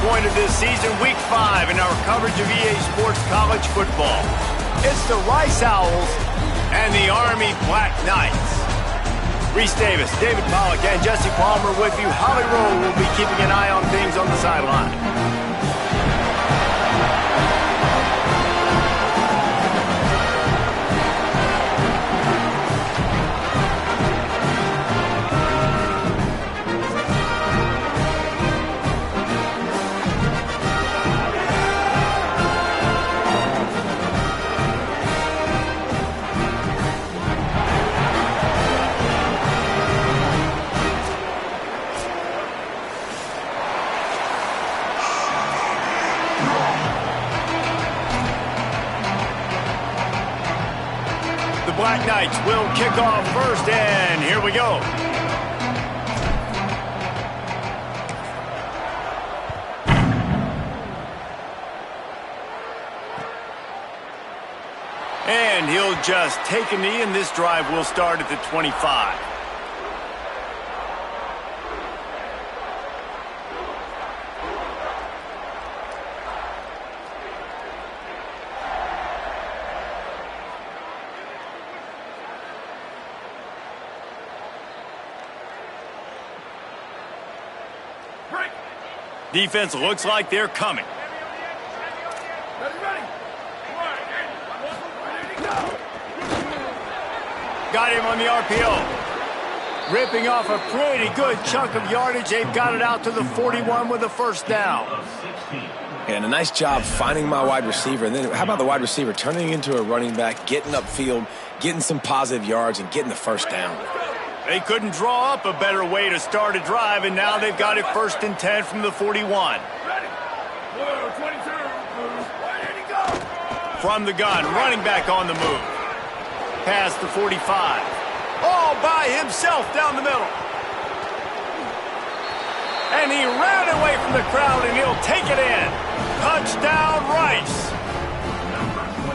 point of this season, Week 5, in our coverage of EA Sports College football. It's the Rice Owls and the Army Black Knights. Reese Davis, David Pollack, and Jesse Palmer with you. Holly Rowe will be keeping an eye on things on the sideline. Black Knights will kick off first, and here we go. And he'll just take a knee, and this drive will start at the 25. Defense looks like they're coming. Got him on the RPO. Ripping off a pretty good chunk of yardage. They've got it out to the 41 with a first down. And a nice job finding my wide receiver. And then how about the wide receiver turning into a running back, getting upfield, getting some positive yards, and getting the first down. They couldn't draw up a better way to start a drive, and now they've got it 1st and 10 from the 41. From the gun, running back on the move. Past the 45. All by himself down the middle. And he ran away from the crowd, and he'll take it in. Touchdown, Rice.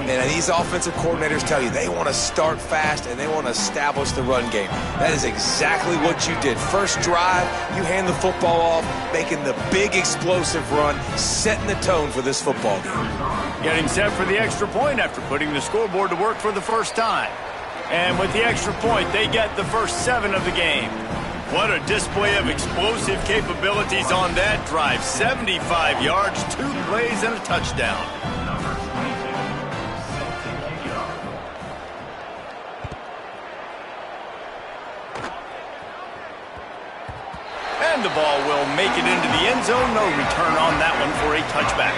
And these offensive coordinators tell you they want to start fast and they want to establish the run game. That is exactly what you did. First drive, you hand the football off, making the big explosive run, setting the tone for this football game. Getting set for the extra point after putting the scoreboard to work for the first time. And with the extra point, they get the first 7 of the game. What a display of explosive capabilities on that drive. 75 yards, 2 plays, and a touchdown. And the ball will make it into the end zone. No return on that one for a touchback.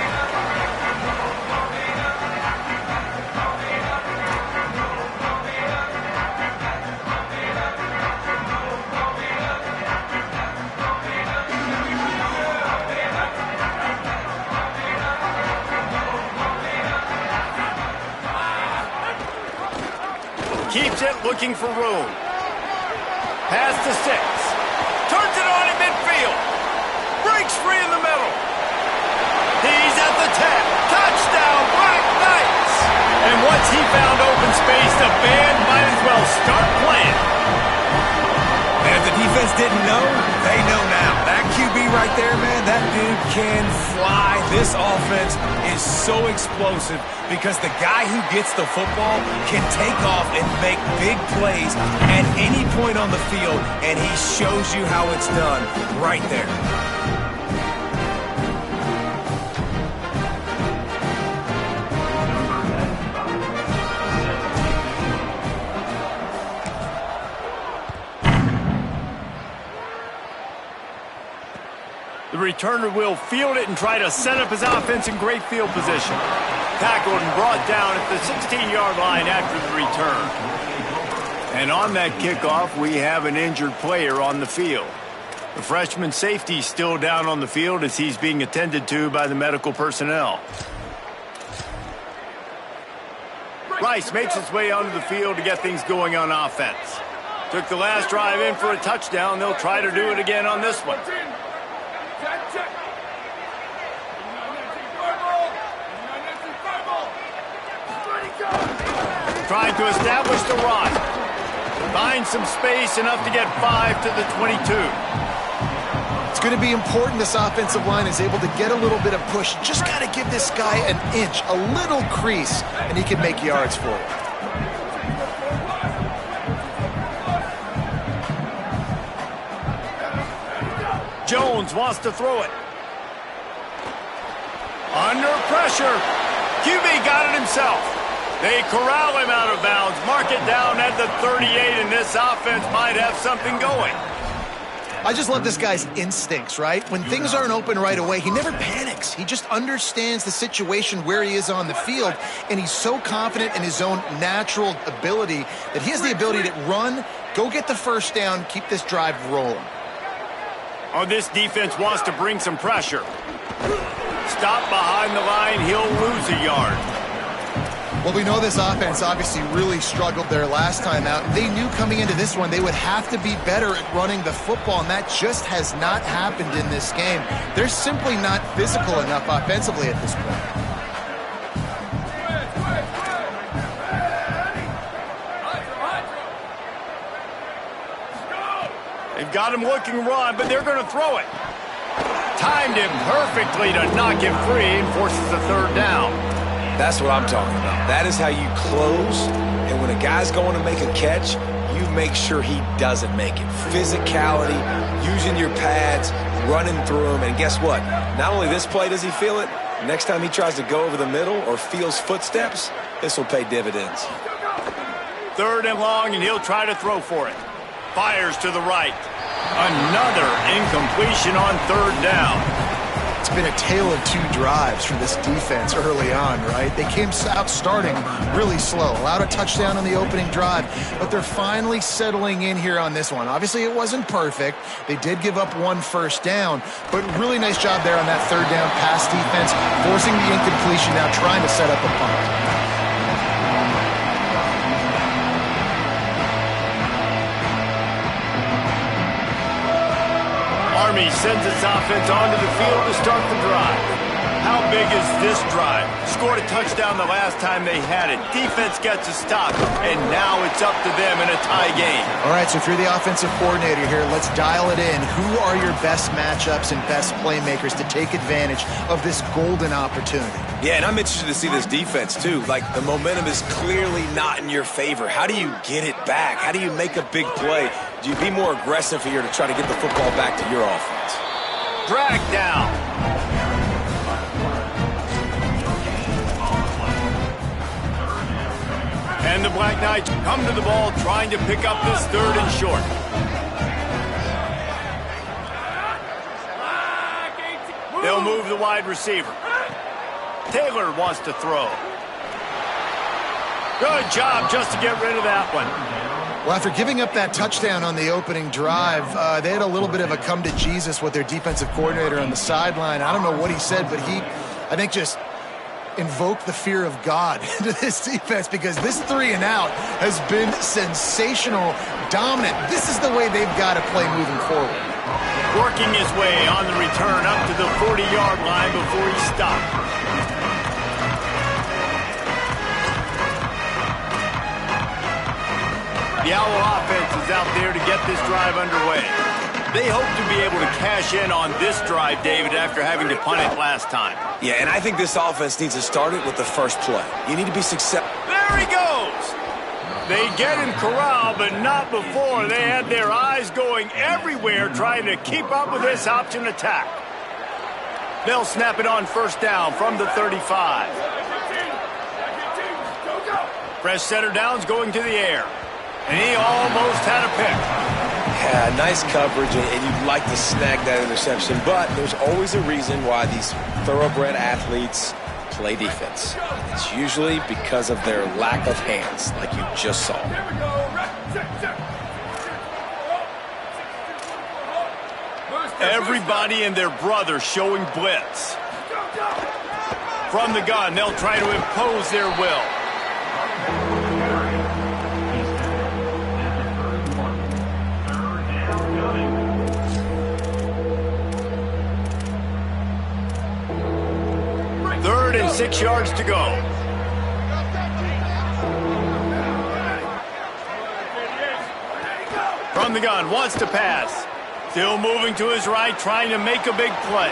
Keeps it, looking for room. Pass to 6. Turns it on in midfield. Breaks free in the middle. He's at the 10. Touchdown, Black Knights. And once he found open space, the band might as well start playing. And if the defense didn't know, they know now. That QB right there, man, that dude can fly. This offense is so explosive because the guy who gets the football can take off and make big plays at any point on the field, and he shows you how it's done right there. The returner will field it and try to set up his offense in great field position. Tackled and brought down at the 16-yard line after the return. And on that kickoff, we have an injured player on the field. The freshman safety is still down on the field as he's being attended to by the medical personnel. Rice makes his way onto the field to get things going on offense. Took the last drive in for a touchdown. They'll try to do it again on this one. Trying to establish the run. Find some space enough to get 5 to the 22. It's going to be important this offensive line is able to get a little bit of push. Just got to give this guy an inch, a little crease, and he can make yards for it. Jones wants to throw it. Under pressure. QB got it himself. They corral him out of bounds. Mark it down at the 38, and this offense might have something going. I just love this guy's instincts, right? When things aren't open right away, he never panics. He just understands the situation where he is on the field, and he's so confident in his own natural ability that he has the ability to run, go get the first down, keep this drive rolling. Oh, this defense wants to bring some pressure. Stop behind the line, he'll lose a yard. Well, we know this offense obviously really struggled there last time out. They knew coming into this one they would have to be better at running the football, and that just has not happened in this game. They're simply not physical enough offensively at this point. They've got him looking run, but they're going to throw it. Timed him perfectly to knock him free and forces a third down. That's what I'm talking about. That is how you close, and when a guy's going to make a catch, you make sure he doesn't make it. Physicality, using your pads, running through him, and guess what? Not only this play does he feel it, next time he tries to go over the middle or feels footsteps, this will pay dividends. Third and long, and he'll try to throw for it. Fires to the right. Another incompletion on third down. It's been a tale of two drives for this defense early on, right? They came out starting really slow, allowed a touchdown on the opening drive, but they're finally settling in here on this one. Obviously, it wasn't perfect. They did give up one first down, but really nice job there on that third down pass defense, forcing the incompletion, now trying to set up a punt. Army sends its offense onto the field to start the drive. How big is this drive? Scored a touchdown the last time they had it. Defense gets a stop, and now it's up to them in a tie game. All right, so if you're the offensive coordinator here, let's dial it in. Who are your best matchups and best playmakers to take advantage of this golden opportunity? Yeah, and I'm interested to see this defense, too. Like, the momentum is clearly not in your favor. How do you get it back? How do you make a big play? Do you be more aggressive here to try to get the football back to your offense? Drag down. And the Black Knights come to the ball trying to pick up this third and short. They'll move the wide receiver. Taylor wants to throw. Good job just to get rid of that one. Well, after giving up that touchdown on the opening drive, they had a little bit of a come to Jesus with their defensive coordinator on the sideline. I don't know what he said, but he, I think, just invoked the fear of God into this defense, because this 3 and out has been sensational, dominant. This is the way they've got to play moving forward. Working his way on the return up to the 40-yard line before he stopped. The Owl offense is out there to get this drive underway. They hope to be able to cash in on this drive, David, after having to punt it last time. Yeah, and I think this offense needs to start it with the first play. You need to be successful. There he goes! They get him corralled, but not before. They had their eyes going everywhere trying to keep up with this option attack. They'll snap it on first down from the 35. Fresh center downs going to the air. And he almost had a pick. Yeah, nice coverage, and you'd like to snag that interception, but there's always a reason why these thoroughbred athletes play defense. It's usually because of their lack of hands, like you just saw. Everybody and their brother showing blitz. From the gun, they'll try to impose their will. Third and 6 yards to go. From the gun, wants to pass. Still moving to his right, trying to make a big play.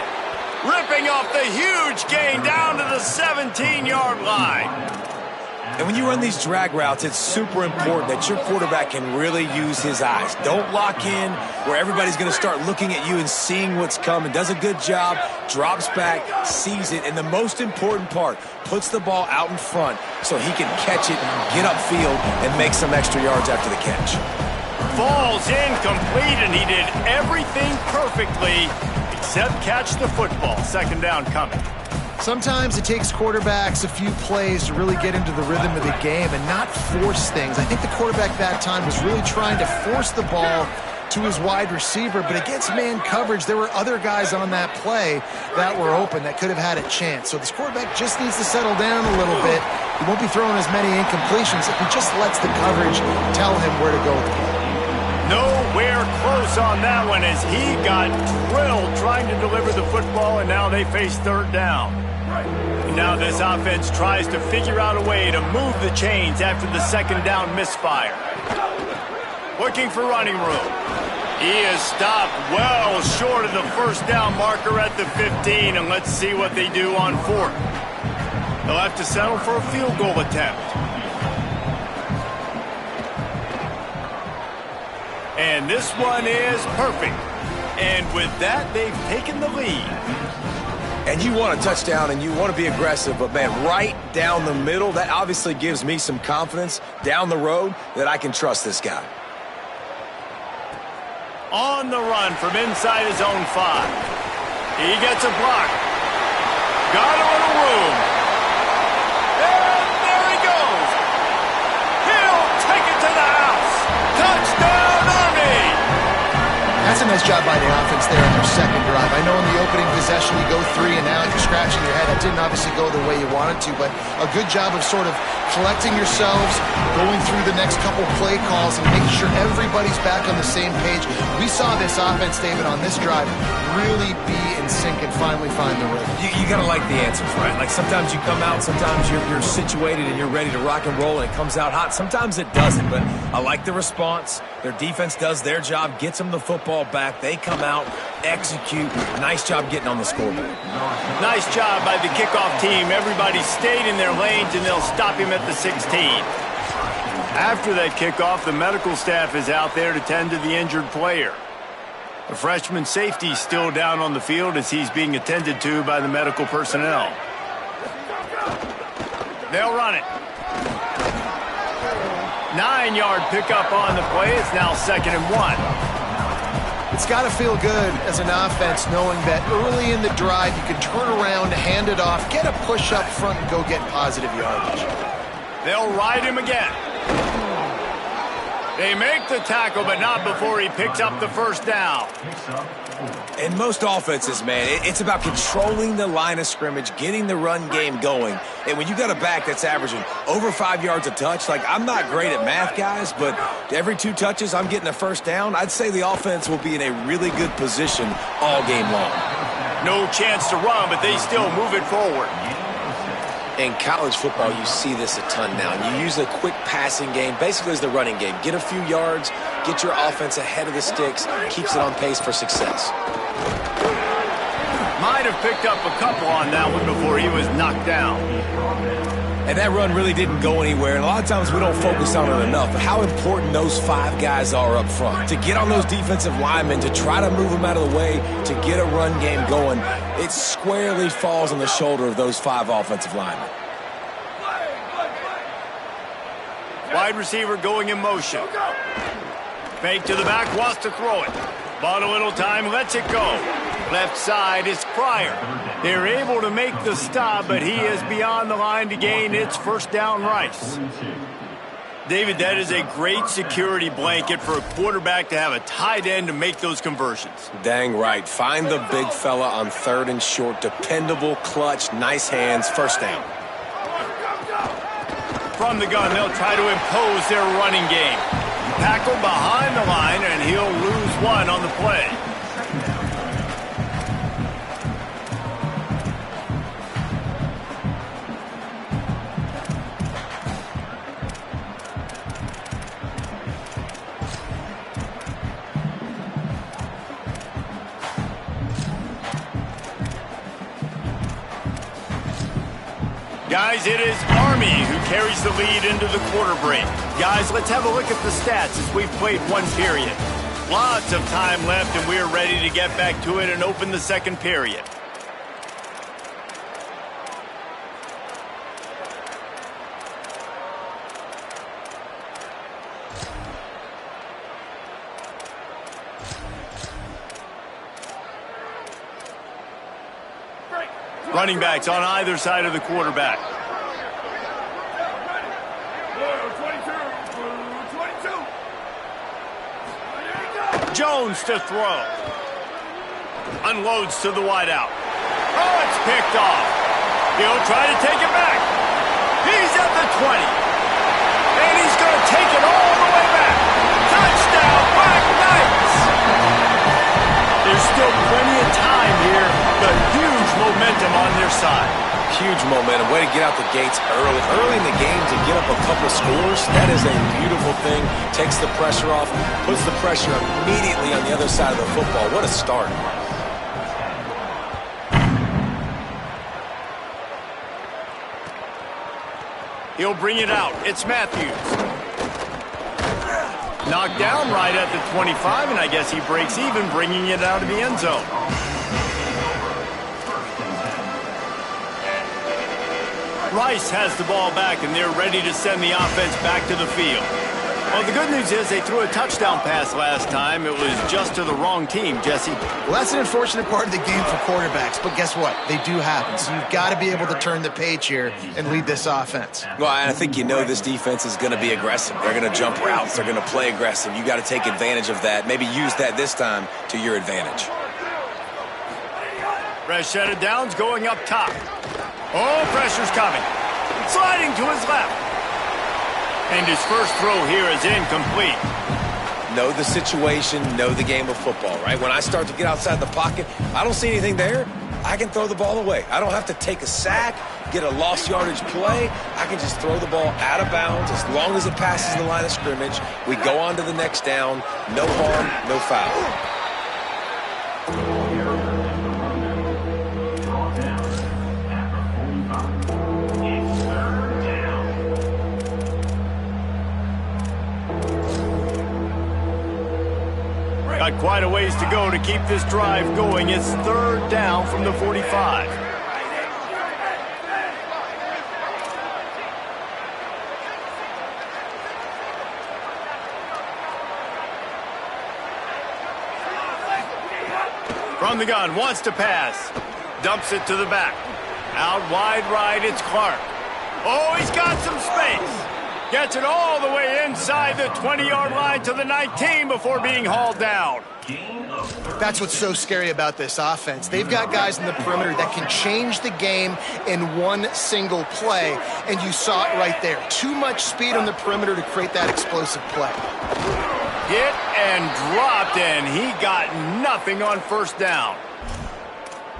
Ripping off the huge gain down to the 17-yard line. And when you run these drag routes, it's super important that your quarterback can really use his eyes. Don't lock in where everybody's going to start looking at you and seeing what's coming. Does a good job, drops back, sees it, and the most important part, puts the ball out in front so he can catch it, get upfield, and make some extra yards after the catch. Falls incomplete, and he did everything perfectly except catch the football. Second down coming. Sometimes it takes quarterbacks a few plays to really get into the rhythm of the game and not force things. I think the quarterback that time was really trying to force the ball to his wide receiver, but against man coverage, there were other guys on that play that were open that could have had a chance. So this quarterback just needs to settle down a little bit. He won't be throwing as many incompletions if he just lets the coverage tell him where to go with the ball. Nowhere close on that one as he got drilled trying to deliver the football, and now they face third down. And now this offense tries to figure out a way to move the chains after the second down misfire. Looking for running room. He is stopped well short of the first down marker at the 15, and let's see what they do on fourth. They'll have to settle for a field goal attempt. And this one is perfect. And with that, they've taken the lead. And you want a touchdown and you want to be aggressive, but man, right down the middle, that obviously gives me some confidence down the road that I can trust this guy. On the run from inside his own 5. He gets a block. Got a little room. And there he goes. He'll take it to the house. Touchdown, Army! That's a nice job by the offense there in their second drive. I know in the opening possession you go 3 and out, you're scratching your head. That didn't obviously go the way you wanted to, but a good job of sort of collecting yourselves, going through the next couple play calls and making sure everybody's back on the same page. We saw this offense, David, on this drive really be in sync and finally find the rhythm. You got to like the answers, right? Like sometimes you come out, sometimes you're situated and you're ready to rock and roll and it comes out hot. Sometimes it doesn't, but I like the response. Their defense does their job, gets them the football back. They come out, execute. Nice job getting on the scoreboard. Nice job by the kickoff team. Everybody stayed in their lanes, and they'll stop him at the 16. After that kickoff, the medical staff is out there to tend to the injured player. The freshman safety still down on the field as he's being attended to by the medical personnel. They'll run it. 9-yard pickup on the play. It's now 2nd and 1. It's got to feel good as an offense knowing that early in the drive you can turn around, hand it off, get a push up front, and go get positive yardage. They'll ride him again. They make the tackle, but not before he picks up the first down. In most offenses, man, it's about controlling the line of scrimmage, getting the run game going. And when you got a back that's averaging over 5 yards a touch, like I'm not great at math, guys, but every 2 touches I'm getting a first down, I'd say the offense will be in a really good position all game long. No chance to run, but they still move it forward. In college football, you see this a ton now. And you use a quick passing game, basically as the running game. Get a few yards, get your offense ahead of the sticks, keeps it on pace for success. Might have picked up a couple on that one before he was knocked down. And that run really didn't go anywhere. And a lot of times we don't focus on it enough. But how important those 5 guys are up front. To get on those defensive linemen, to try to move them out of the way, to get a run game going, it squarely falls on the shoulder of those 5 offensive linemen. Wide receiver going in motion. Fake to the back, wants to throw it. Bought a little time, lets it go. Left side is Pryor. They're able to make the stop, but he is beyond the line to gain. It's first down Rice. David, that is a great security blanket for a quarterback to have a tight end to make those conversions. Dang right. Find the big fella on 3rd and short. Dependable, clutch, nice hands, first down. From the gun, they'll try to impose their running game. Tackle behind the line, and he'll lose 1 on the play. Guys, it is Army who carries the lead into the quarter break. Guys, let's have a look at the stats as we've played one period. Lots of time left, and we're ready to get back to it and open the second period. Running backs on either side of the quarterback. Jones to throw. Unloads to the wideout. Oh, it's picked off. He'll try to take it back. He's at the 20. And he's going to take it all the way back. Touchdown, Black Knights! There's still plenty of time here, but huge momentum on their side. Huge momentum. Way to get out the gates early in the game to get up a couple scores. That is a beautiful thing. Takes the pressure off, puts the pressure immediately on the other side of the football. What a start. He'll bring it out. It's Matthews. Knocked down right at the 25, and I guess he breaks even, bringing it out of the end zone. Rice has the ball back, and they're ready to send the offense back to the field. Well, the good news is they threw a touchdown pass last time. It was just to the wrong team, Jesse. Well, that's an unfortunate part of the game for quarterbacks, but guess what? They do happen, so you've got to be able to turn the page here and lead this offense. Well, I think you know this defense is going to be aggressive. They're going to jump routes. They're going to play aggressive. You got to take advantage of that. Maybe use that this time to your advantage. Rashad Downs going up top. Oh, pressure's coming. Sliding to his left. And his first throw here is incomplete. Know the situation, know the game of football, right? When I start to get outside the pocket, I don't see anything there, I can throw the ball away. I don't have to take a sack, get a lost yardage play. I can just throw the ball out of bounds as long as it passes the line of scrimmage. We go on to the next down. No harm, no foul. Got quite a ways to go to keep this drive going. It's third down from the 45. From the gun, wants to pass. Dumps it to the back. Out wide right, it's Clark. Oh, he's got some space. Gets it all the way inside the 20-yard line to the 19 before being hauled down. That's what's so scary about this offense. They've got guys in the perimeter that can change the game in one single play, and you saw it right there. Too much speed on the perimeter to create that explosive play. Hit and dropped, and he got nothing on first down.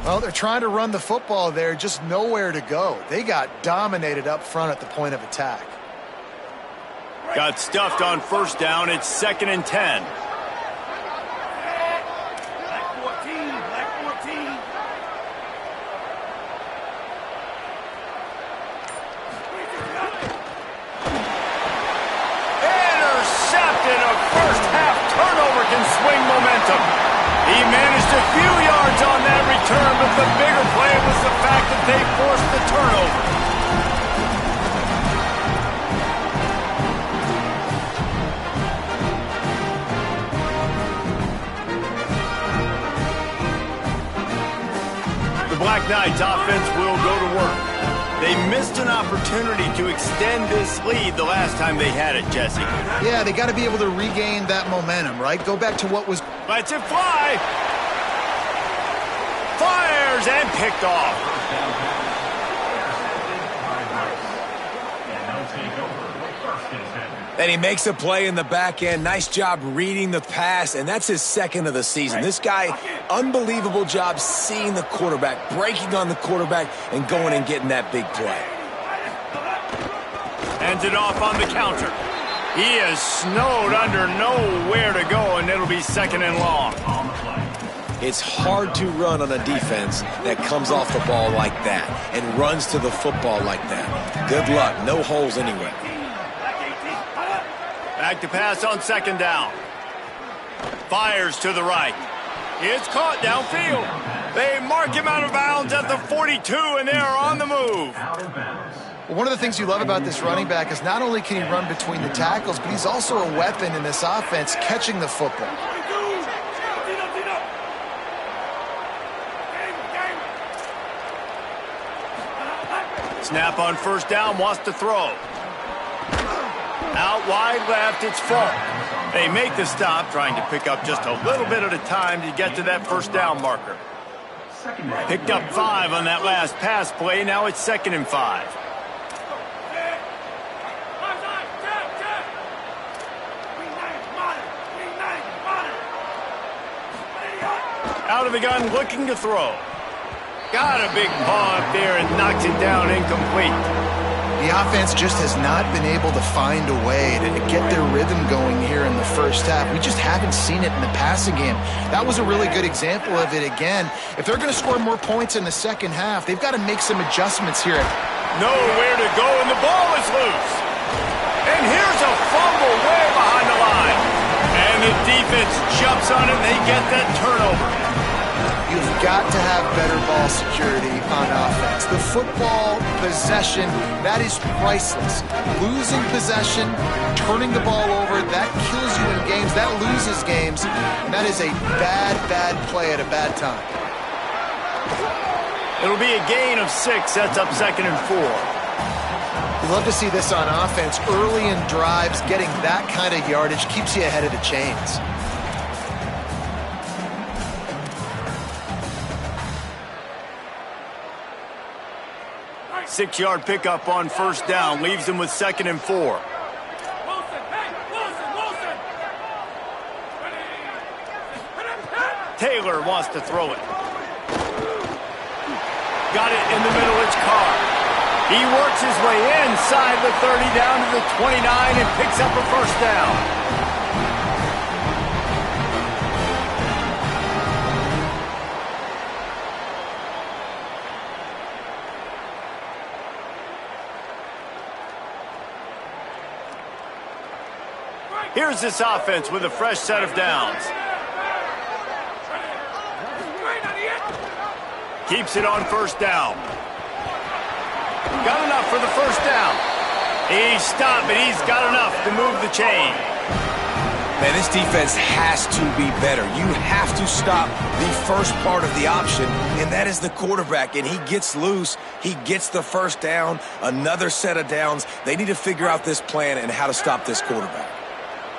Well, they're trying to run the football there, just nowhere to go. They got dominated up front at the point of attack. Got stuffed on first down. It's 2nd and 10. Intercepted. A first-half turnover can swing momentum. He managed a few yards on that return, but the bigger play was the fact that they forced the turnover. Black Knights offense will go to work. They missed an opportunity to extend this lead the last time they had it, Jesse. Yeah, they got to be able to regain that momentum, right? Go back to what was... Lets it fly. Fires and picked off. And he makes a play in the back end. Nice job reading the pass, and that's his second of the season. This guy, unbelievable job seeing the quarterback, breaking on the quarterback, and going and getting that big play. Hands it off on the counter. He is snowed under, nowhere to go, and it'll be 2nd and long. It's hard to run on a defense that comes off the ball like that and runs to the football like that. Good luck. No holes anyway. Back to pass on second down. Fires to the right. It's caught downfield. They mark him out of bounds at the 42, and they are on the move. Well, one of the things you love about this running back is not only can he run between the tackles, but he's also a weapon in this offense catching the football. Snap on first down, wants to throw. Out wide left, it's Falk. They make the stop, trying to pick up just a little bit at a time to get to that first down marker. Picked up 5 on that last pass play. Now it's 2nd and 5. Out of the gun, looking to throw. Got a big paw up there and knocks it down incomplete. The offense just has not been able to find a way to get their rhythm going here in the first half. We just haven't seen it in the passing game. That was a really good example of it again. If they're going to score more points in the second half, they've got to make some adjustments here. Nowhere to go, and the ball is loose. And here's a fumble way behind the line. And the defense jumps on it, and they get that turnover. You've got to have better ball security on offense. The football possession, that is priceless. Losing possession, turning the ball over, that kills you in games, that loses games, and that is a bad, bad play at a bad time. It'll be a gain of 6, sets up 2nd and 4. We love to see this on offense. Early in drives, getting that kind of yardage keeps you ahead of the chains. Six-yard pickup on first down, leaves them with 2nd and 4. Taylor wants to throw it. Got it in the middle, it's Carr. He works his way inside the 30 down to the 29 and picks up a first down. Here's this offense with a fresh set of downs. Keeps it on first down. Got enough for the first down. He's stopped, but he's got enough to move the chain. Man, this defense has to be better. You have to stop the first part of the option, and that is the quarterback. And he gets loose. He gets the first down, another set of downs. They need to figure out this plan and how to stop this quarterback.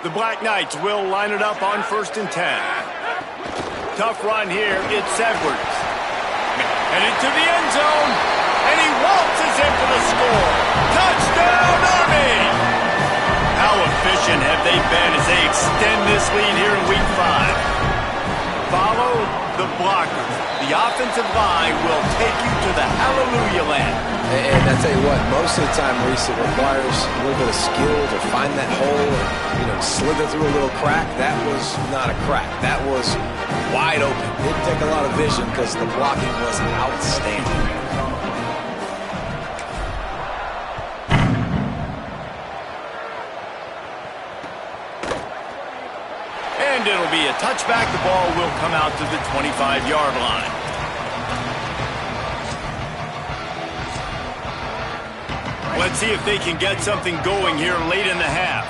The Black Knights will line it up on 1st and 10. Tough run here. It's Edwards. Headed to the end zone. And he waltzes in for the score. Touchdown, Army! How efficient have they been as they extend this lead here in Week 5? Follow the blockers. The offensive line will take you to the hallelujah land. And I tell you what, most of the time, Reese, it requires a little bit of skill to find that hole and, slither through a little crack. That was not a crack. That was wide open. Didn't take a lot of vision because the blocking was outstanding. And it'll be a touchback. The ball will come out to the 25-yard line. Let's see if they can get something going here late in the half.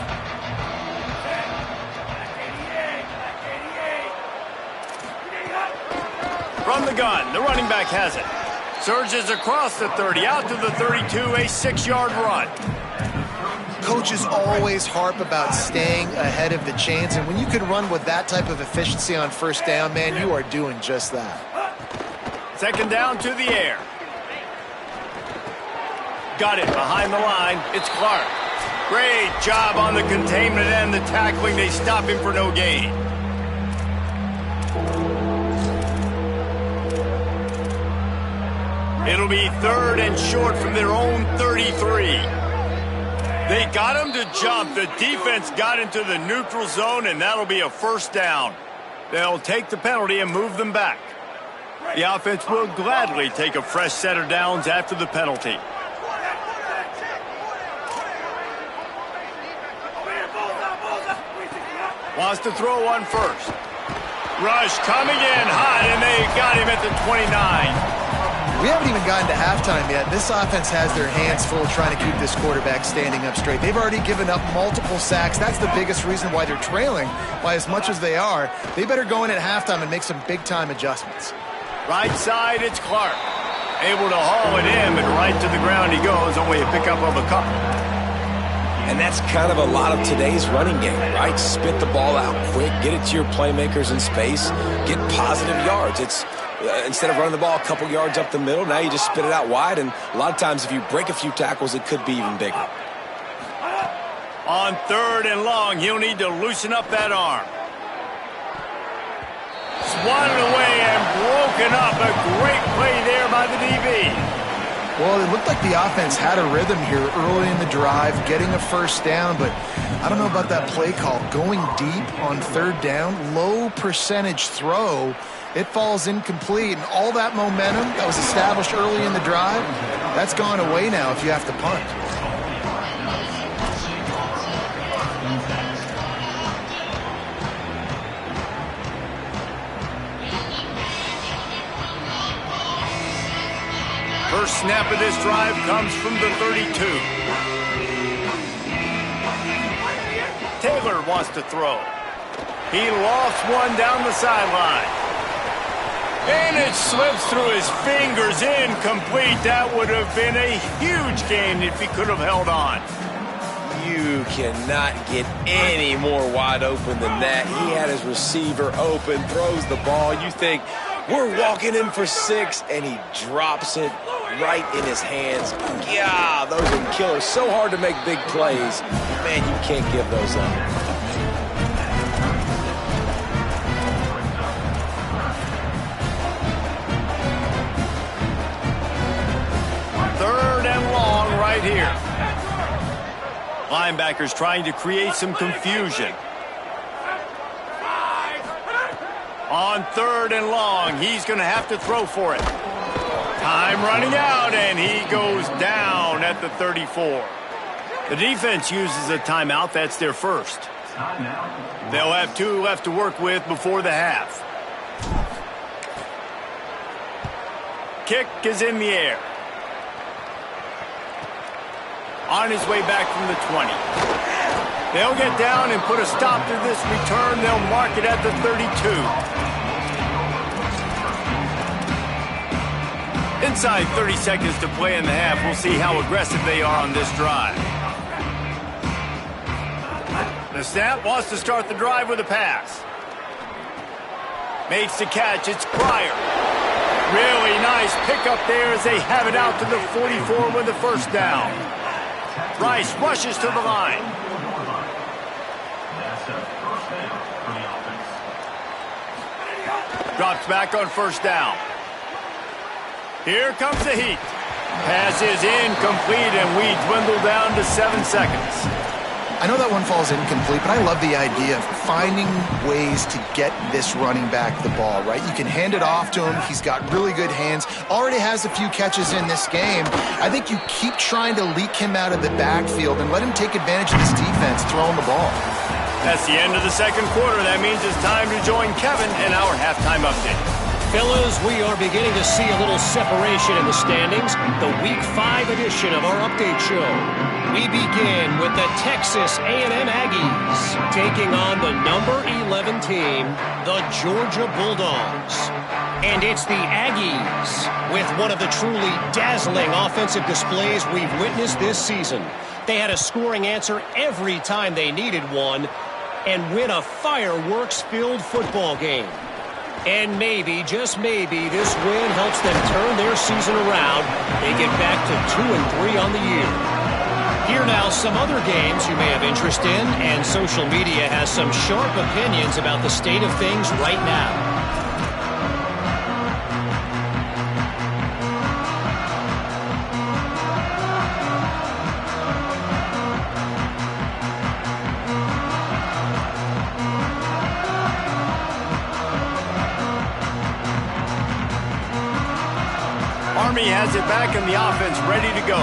From the gun, the running back has it. Surges across the 30, out to the 32, a 6-yard run. Coaches always harp about staying ahead of the chains, and when you can run with that type of efficiency on first down, man, you are doing just that. 2nd down to the air. Got it behind the line. It's Clark. Great job on the containment and the tackling. They stop him for no gain. It'll be 3rd and short from their own 33. They got him to jump. The defense got into the neutral zone, and that'll be a first down. They'll take the penalty and move them back. The offense will gladly take a fresh set of downs after the penalty. Wants to throw one first. Rush coming in hot, and they got him at the 29. We haven't even gotten to halftime yet. This offense has their hands full trying to keep this quarterback standing up straight. They've already given up multiple sacks. That's the biggest reason why they're trailing by as much as they are. They better go in at halftime and make some big-time adjustments. Right side, it's Clark. Able to haul it in, but right to the ground he goes. Only a pickup of a couple. And that's kind of a lot of today's running game, right? Spit the ball out quick, get it to your playmakers in space, get positive yards. It's instead of running the ball a couple yards up the middle, now you just spit it out wide, and a lot of times if you break a few tackles, it could be even bigger. On 3rd and long, he'll need to loosen up that arm. Swatted away and broken up. A great play there by the DB. Well, it looked like the offense had a rhythm here early in the drive, getting a first down, but I don't know about that play call. Going deep on 3rd down, low percentage throw, it falls incomplete, and all that momentum that was established early in the drive, that's gone away now if you have to punt. First snap of this drive comes from the 32. Taylor wants to throw. He lofts one down the sideline. And it slips through his fingers, incomplete. That would have been a huge gain if he could have held on. You cannot get any more wide open than that. He had his receiver open, throws the ball. You think, we're walking in for 6, and he drops it right in his hands. Yeah, those are killers. So hard to make big plays. Man, you can't give those up. Right here. Linebackers trying to create some confusion. On 3rd and long, he's going to have to throw for it. Time running out, and he goes down at the 34. The defense uses a timeout. That's their first. They'll have 2 left to work with before the half. Kick is in the air. On his way back from the 20. They'll get down and put a stop to this return. They'll mark it at the 32. Inside 30 seconds to play in the half. We'll see how aggressive they are on this drive. The snap wants to start the drive with a pass. Makes the catch. It's Pryor. Really nice pickup there as they have it out to the 44 with the first down. Rice rushes to the line. Drops back on first down. Here comes the heat. Pass is incomplete, and we dwindle down to 7 seconds. I know that one falls incomplete, but I love the idea of finding ways to get this running back the ball, right? You can hand it off to him. He's got really good hands. Already has a few catches in this game. I think you keep trying to leak him out of the backfield and let him take advantage of this defense throwing the ball. That's the end of the second quarter. That means it's time to join Kevin in our halftime update. Fellas, we are beginning to see a little separation in the standings. The Week 5 edition of our update show. We begin with the Texas A&M Aggies taking on the number 11 team, the Georgia Bulldogs. And it's the Aggies with one of the truly dazzling offensive displays we've witnessed this season. They had a scoring answer every time they needed one and win a fireworks-filled football game. And maybe, just maybe, this win helps them turn their season around. They get back to 2-3 on the year. Here now, some other games you may have interest in, and social media has some sharp opinions about the state of things right now. has it back and the offense ready to go.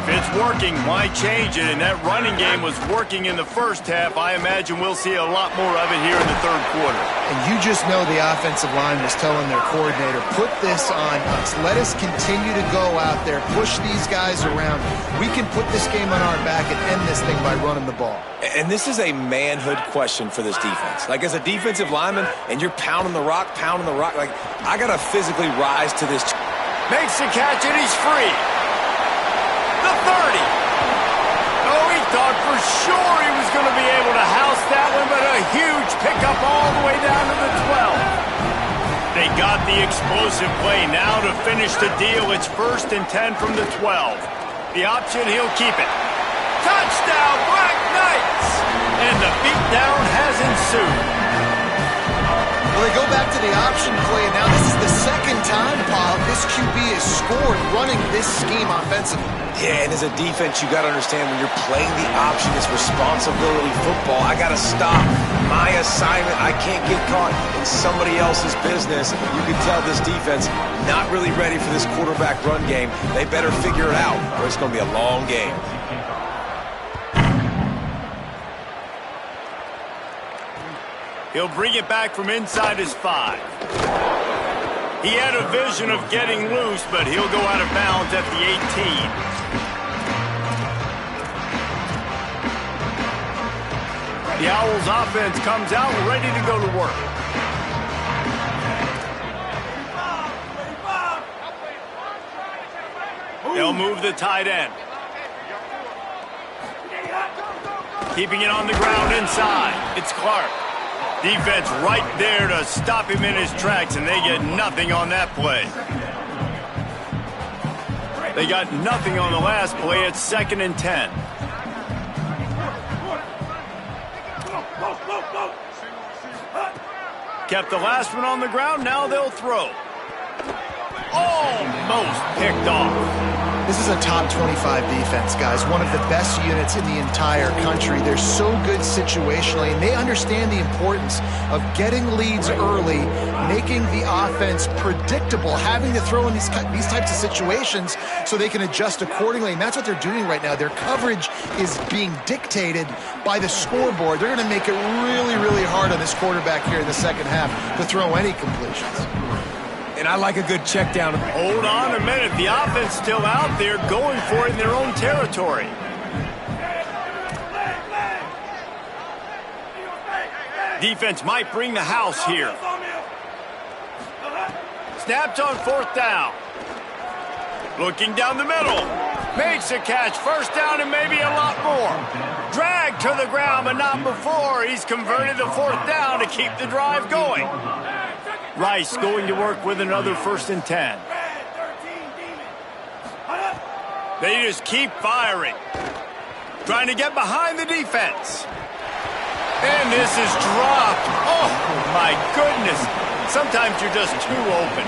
If it's working, why change it? And that running game was working in the first half. I imagine we'll see a lot more of it here in the third quarter. And you just know the offensive line was telling their coordinator, put this on us. Let us continue to go out there, push these guys around. We can put this game on our back and end this thing by running the ball. And this is a manhood question for this defense. Like, as a defensive lineman, and you're pounding the rock, like, I got to physically rise to this. Makes the catch, and he's free. The 30. Oh, he thought for sure he was going to be able to house that one, but a huge pickup all the way down to the 12. They got the explosive play. Now to finish the deal, it's 1st and 10 from the 12. The option, he'll keep it. Touchdown, Black Knights! And the beatdown has ensued. Well, they go back to the option play, and now this is the second time, Paul, this QB has scored running this scheme offensively. Yeah, and as a defense, you got to understand when you're playing the option, it's responsibility football. I got to stop my assignment. I can't get caught in somebody else's business. You can tell this defense not really ready for this quarterback run game. They better figure it out, or it's going to be a long game. He'll bring it back from inside his 5. He had a vision of getting loose, but he'll go out of bounds at the 18. The Owls offense comes out ready to go to work. They'll move the tight end. Keeping it on the ground inside. It's Clark. Defense right there to stop him in his tracks, and they get nothing on that play. They got nothing on the last play. It's 2nd and 10. Kept the last one on the ground. Now they'll throw. Almost picked off. This is a top 25 defense, guys. One of the best units in the entire country. They're so good situationally, and they understand the importance of getting leads early, making the offense predictable, having to throw in these types of situations so they can adjust accordingly. And that's what they're doing right now. Their coverage is being dictated by the scoreboard. They're going to make it really, really hard on this quarterback here in the second half to throw any completions. And I like a good check down. Hold on a minute. The offense still out there going for it in their own territory. Defense might bring the house here. Snapped on 4th down. Looking down the middle. Makes a catch. 1st down and maybe a lot more. Dragged to the ground, but not before. He's converted the 4th down to keep the drive going. Rice going to work with another 1st and 10. They just keep firing. Trying to get behind the defense. And this is dropped. Oh, my goodness. Sometimes you're just too open.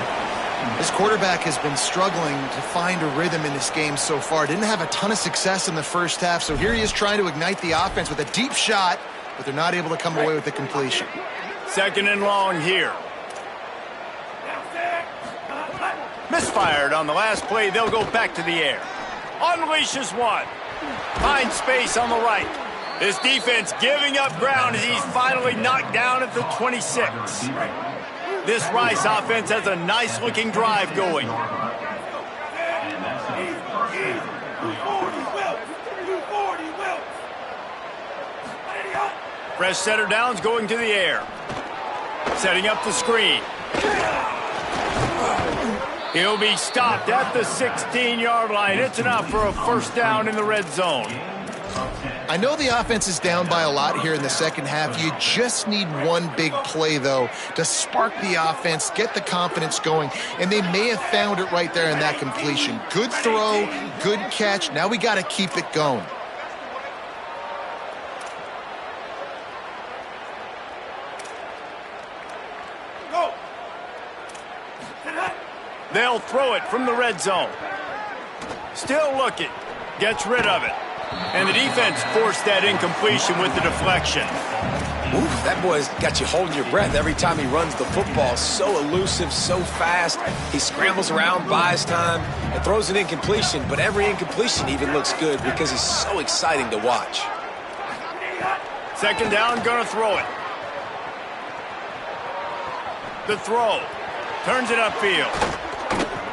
This quarterback has been struggling to find a rhythm in this game so far. Didn't have a ton of success in the first half, so here he is trying to ignite the offense with a deep shot, but they're not able to come away with the completion. 2nd and long here. Misfired on the last play. They'll go back to the air. Unleashes one. Finds space on the right. This defense giving up ground as he's finally knocked down at the 26. This Rice offense has a nice-looking drive going. Fresh setter downs going to the air. Setting up the screen. He'll be stopped at the 16-yard line. It's enough for a 1st down in the red zone. I know the offense is down by a lot here in the second half. You just need one big play, though, to spark the offense, get the confidence going, and they may have found it right there in that completion. Good throw, good catch. Now we got to keep it going. They'll throw it from the red zone. Still looking. Gets rid of it. And the defense forced that incompletion with the deflection. Oof, that boy's got you holding your breath every time he runs the football. So elusive, so fast. He scrambles around, buys time, and throws an incompletion. But every incompletion even looks good because he's so exciting to watch. Second down, gonna throw it. The throw. Turns it upfield.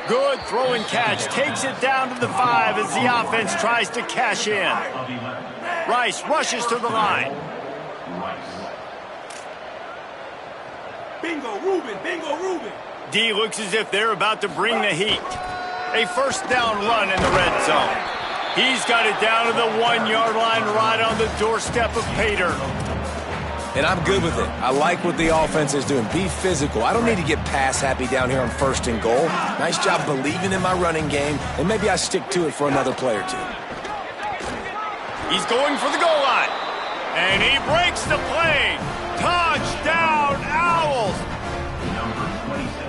Good throw and catch. Takes it down to the 5 as the offense tries to cash in. Rice rushes to the line. Bingo, Ruben! Bingo, Ruben! D looks as if they're about to bring the heat. A first down run in the red zone. He's got it down to the 1-yard line right on the doorstep of Pater. And I'm good with it. I like what the offense is doing. Be physical. I don't need to get pass happy down here on 1st and goal. Nice job believing in my running game, and maybe I stick to it for another play or two. He's going for the goal line. And he breaks the play. Touchdown, Owls!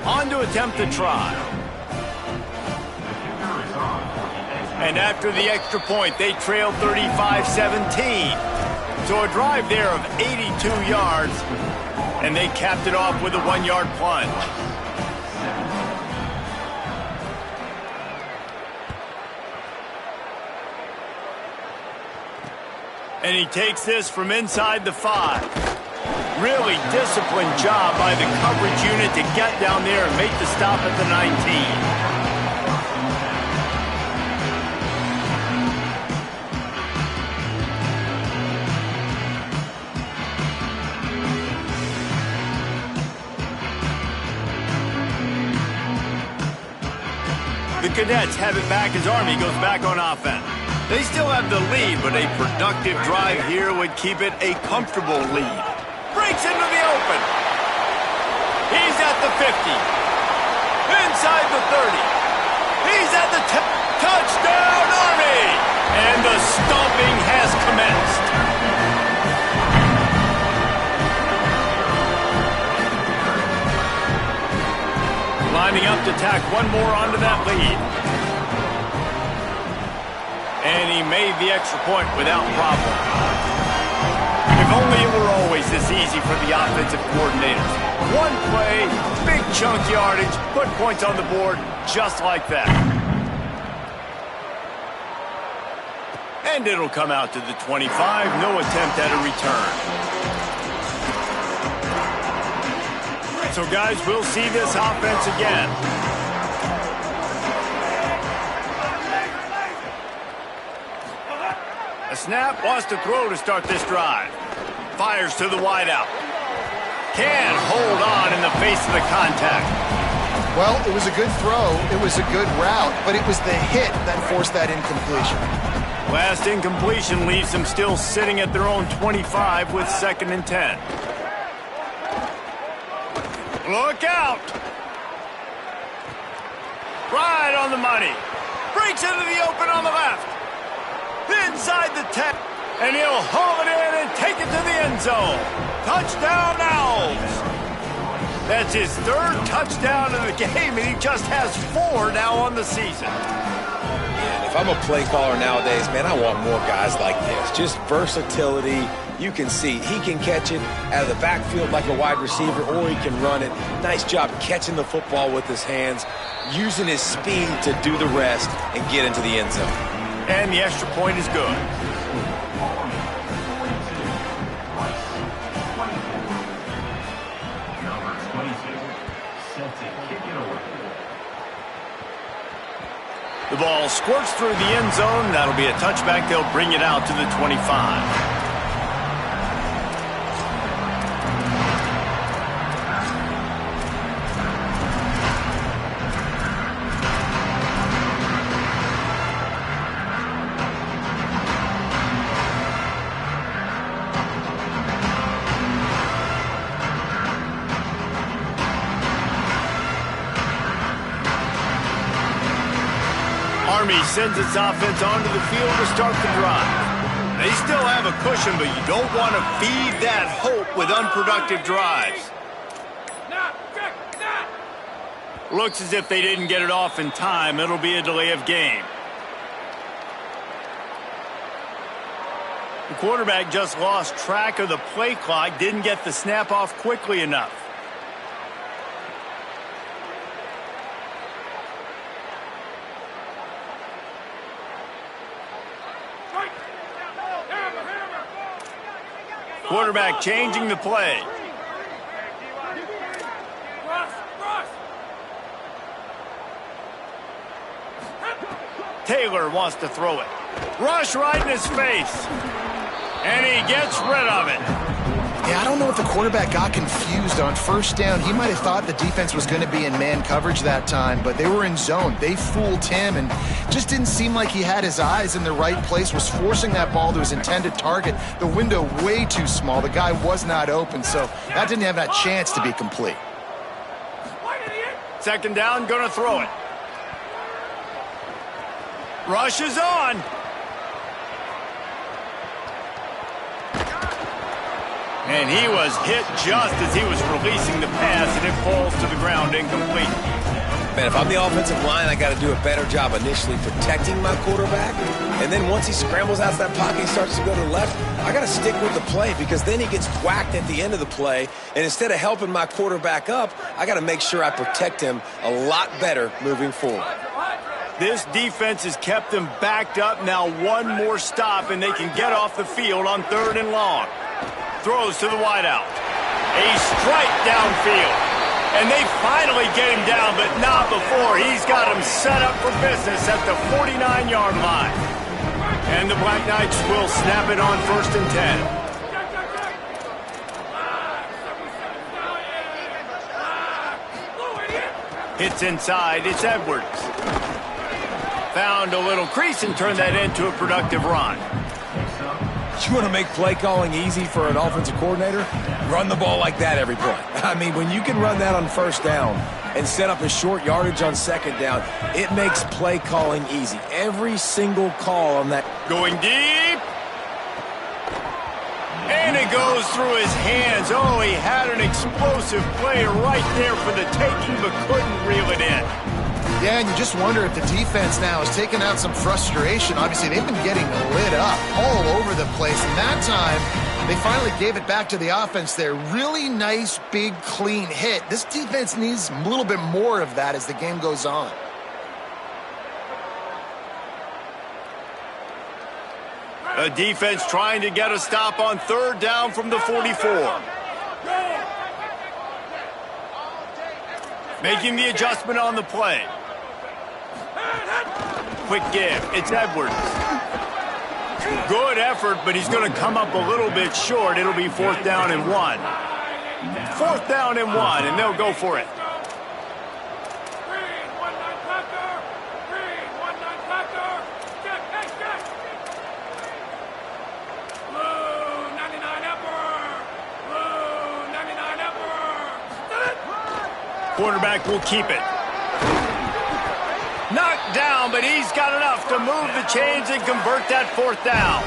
On to attempt the try. And after the extra point, they trail 35-17. So a drive there of 82 yards, and they capped it off with a 1-yard plunge. And he takes this from inside the 5. Really disciplined job by the coverage unit to get down there and make the stop at the 19. The Cadets have it back as Army goes back on offense. They still have the lead, but a productive drive here would keep it a comfortable lead. Breaks into the open. He's at the 50. Inside the 30. He's at the 10. Touchdown, Army! And the stomping has commenced. Lining up to tack one more onto that lead. And he made the extra point without problem. If only it were always this easy for the offensive coordinators. One play, big chunk yardage, put points on the board just like that. And it'll come out to the 25, no attempt at a return. So, guys, we'll see this offense again. A snap, wants to throw to start this drive. Fires to the wideout. Can't hold on in the face of the contact. Well, it was a good throw. It was a good route, but it was the hit that forced that incompletion. Last incompletion leaves them still sitting at their own 25 with 2nd and 10. Look out! Right on the money. Breaks into the open on the left. Inside the 10. And he'll haul it in and take it to the end zone. Touchdown, Owls! That's his 3rd touchdown of the game, and he just has 4 now on the season. And if I'm a play caller nowadays, man, I want more guys like this. Just versatility. You can see he can catch it out of the backfield like a wide receiver, or he can run it. Nice job catching the football with his hands, using his speed to do the rest and get into the end zone. And the extra point is good. The ball squirts through the end zone. That'll be a touchback. They'll bring it out to the 25. Army sends its offense onto the field to start the drive. They still have a cushion, but you don't want to feed that hope with unproductive drives. Looks as if they didn't get it off in time. It'll be a delay of game. The quarterback just lost track of the play clock, didn't get the snap off quickly enough. Quarterback changing the play. Taylor wants to throw it. Rush right in his face. And he gets rid of it. Yeah, I don't know if the quarterback got confused on first down. He might have thought the defense was going to be in man coverage that time, but they were in zone. They fooled him and just didn't seem like he had his eyes in the right place, was forcing that ball to his intended target. The window way too small. The guy was not open, so that didn't have that chance to be complete. Second down, going to throw it. Rush is on. And he was hit just as he was releasing the pass, and it falls to the ground incomplete. Man, if I'm the offensive line, I got to do a better job initially protecting my quarterback. And then once he scrambles out of that pocket, he starts to go to the left, I got to stick with the play because then he gets whacked at the end of the play. And instead of helping my quarterback up, I got to make sure I protect him a lot better moving forward. This defense has kept them backed up. Now one more stop, and they can get off the field on 3rd and long. Throws to the wideout. A strike downfield. And they finally get him down, but not before. He's got him set up for business at the 49-yard line. And the Black Knights will snap it on 1st and 10. Hits inside. It's Edwards. Found a little crease and turned that into a productive run. You want to make play calling easy for an offensive coordinator? Run the ball like that every play. I mean, when you can run that on first down and set up a short yardage on second down, it makes play calling easy. Every single call on that. Going deep. And it goes through his hands. Oh, he had an explosive play right there for the taking, but couldn't reel it in. Yeah, and you just wonder if the defense now has taken out some frustration. Obviously, they've been getting lit up all over the place. And that time, they finally gave it back to the offense there. Really nice, big, clean hit. This defense needs a little bit more of that as the game goes on. A defense trying to get a stop on 3rd down from the 44. Making the adjustment on the play. Quick give. It's Edwards. Good effort, but he's going to come up a little bit short. It'll be 4th down and 1. 4th down and 1, and they'll go for it. Quarterback will keep it. Knocked down, but he's got enough to move the chains and convert that 4th down.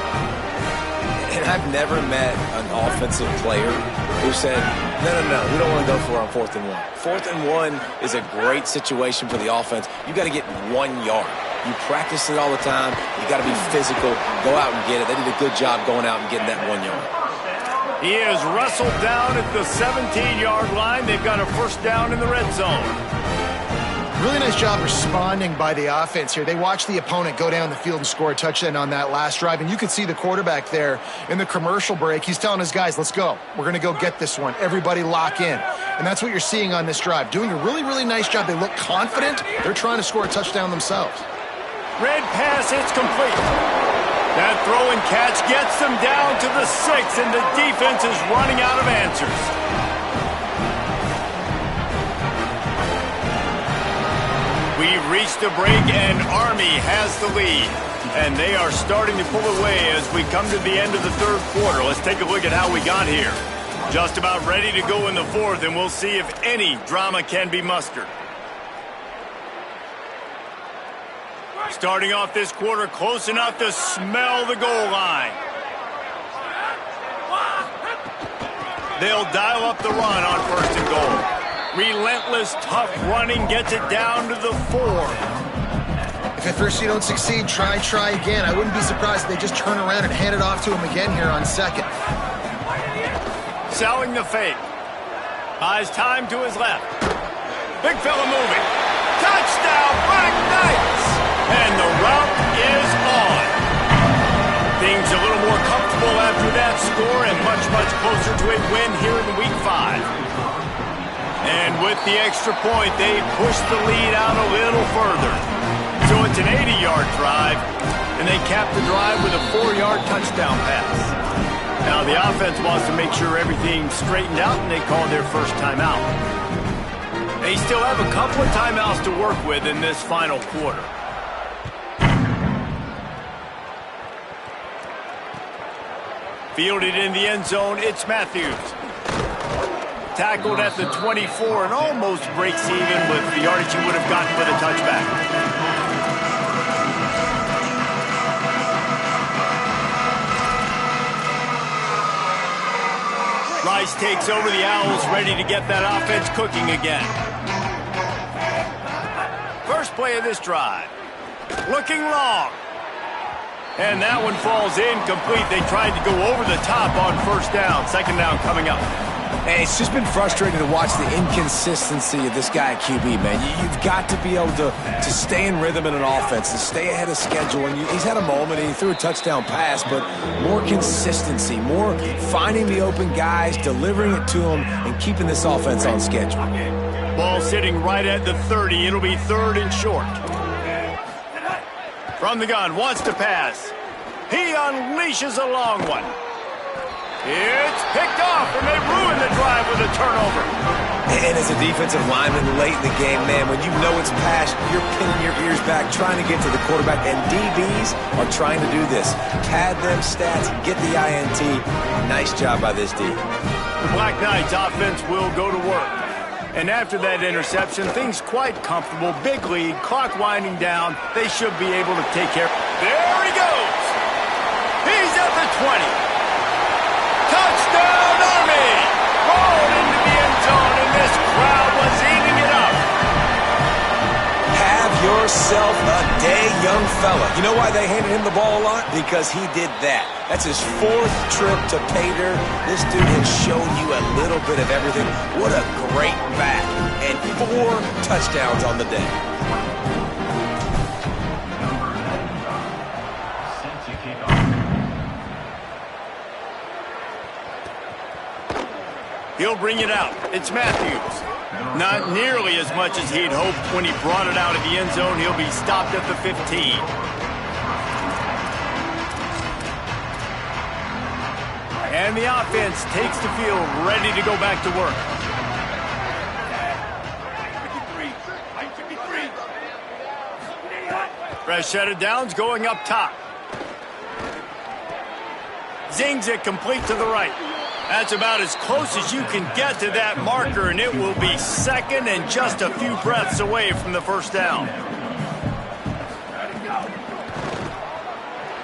And I've never met an offensive player who said, no, we don't want to go for it on 4th and 1. 4th and 1 is a great situation for the offense. You got to get 1 yard. You practice it all the time. You got to be physical. Go out and get it. They did a good job going out and getting that 1 yard. He is wrestled down at the 17-yard line. They've got a 1st down in the red zone. Really nice job responding by the offense here. They watched the opponent go down the field and score a touchdown on that last drive, and you could see the quarterback there in the commercial break. He's telling his guys, let's go. We're going to go get this one. Everybody lock in. And that's what you're seeing on this drive. Doing a really, really nice job. They look confident. They're trying to score a touchdown themselves. Red pass, it's complete. That throw and catch gets them down to the 6, and the defense is running out of answers. We've reached the break, and Army has the lead. And they are starting to pull away as we come to the end of the 3rd quarter. Let's take a look at how we got here. Just about ready to go in the 4th, and we'll see if any drama can be mustered. Starting off this quarter close enough to smell the goal line. They'll dial up the run on 1st and goal. Relentless, tough running gets it down to the 4. If If at first you don't succeed, try again. I wouldn't be surprised if they just turn around and hand it off to him again here on second. Selling the fake. Buys time to his left. Big fella moving. Touchdown, Black Knights! And the route is on. Things a little more comfortable after that score and much, much closer to a win here in Week 5. And with the extra point, they push the lead out a little further. So it's an 80-yard drive, and they cap the drive with a 4-yard touchdown pass. Now the offense wants to make sure everything's straightened out, and they call their first timeout. They still have a couple of timeouts to work with in this final quarter. Fielded in the end zone, it's Matthews. Tackled at the 24 and almost breaks even with the yardage he would have gotten with a touchback. Rice takes over the Owls, ready to get that offense cooking again. First play of this drive. Looking long. And that one falls incomplete. They tried to go over the top on first down. Second down coming up. Hey, it's just been frustrating to watch the inconsistency of this guy at QB, man. You've got to be able to stay in rhythm in an offense, to stay ahead of schedule. And he's had a moment, and he threw a touchdown pass, but more consistency, more finding the open guys, delivering it to them, and keeping this offense on schedule. Ball sitting right at the 30. It'll be third and short. From the gun, wants to pass. He unleashes a long one. It's picked off, and they ruin the drive with a turnover. And as a defensive lineman late in the game, man, when you know it's past, you're pinning your ears back, trying to get to the quarterback, and DBs are trying to do this. Pad them stats, get the INT. Nice job by this D. The Black Knights offense will go to work. And after that interception, things quite comfortable. Big lead, clock winding down. They should be able to take care. There he goes. He's at the 20. Touchdown, Army! Rolled into the end zone, and this crowd was eating it up. Have yourself a day, young fella. You know why they handed him the ball a lot? Because he did that. That's his 4th trip to pay dirt. This dude has shown you a little bit of everything. What a great back. And 4 touchdowns on the day. He'll bring it out. It's Matthews. Not nearly as much as he'd hoped when he brought it out of the end zone. He'll be stopped at the 15. And the offense takes the field, ready to go back to work. Fresh set of downs going up top. Zings it complete to the right. That's about as close as you can get to that marker, and it will be second and just a few breaths away from the first down.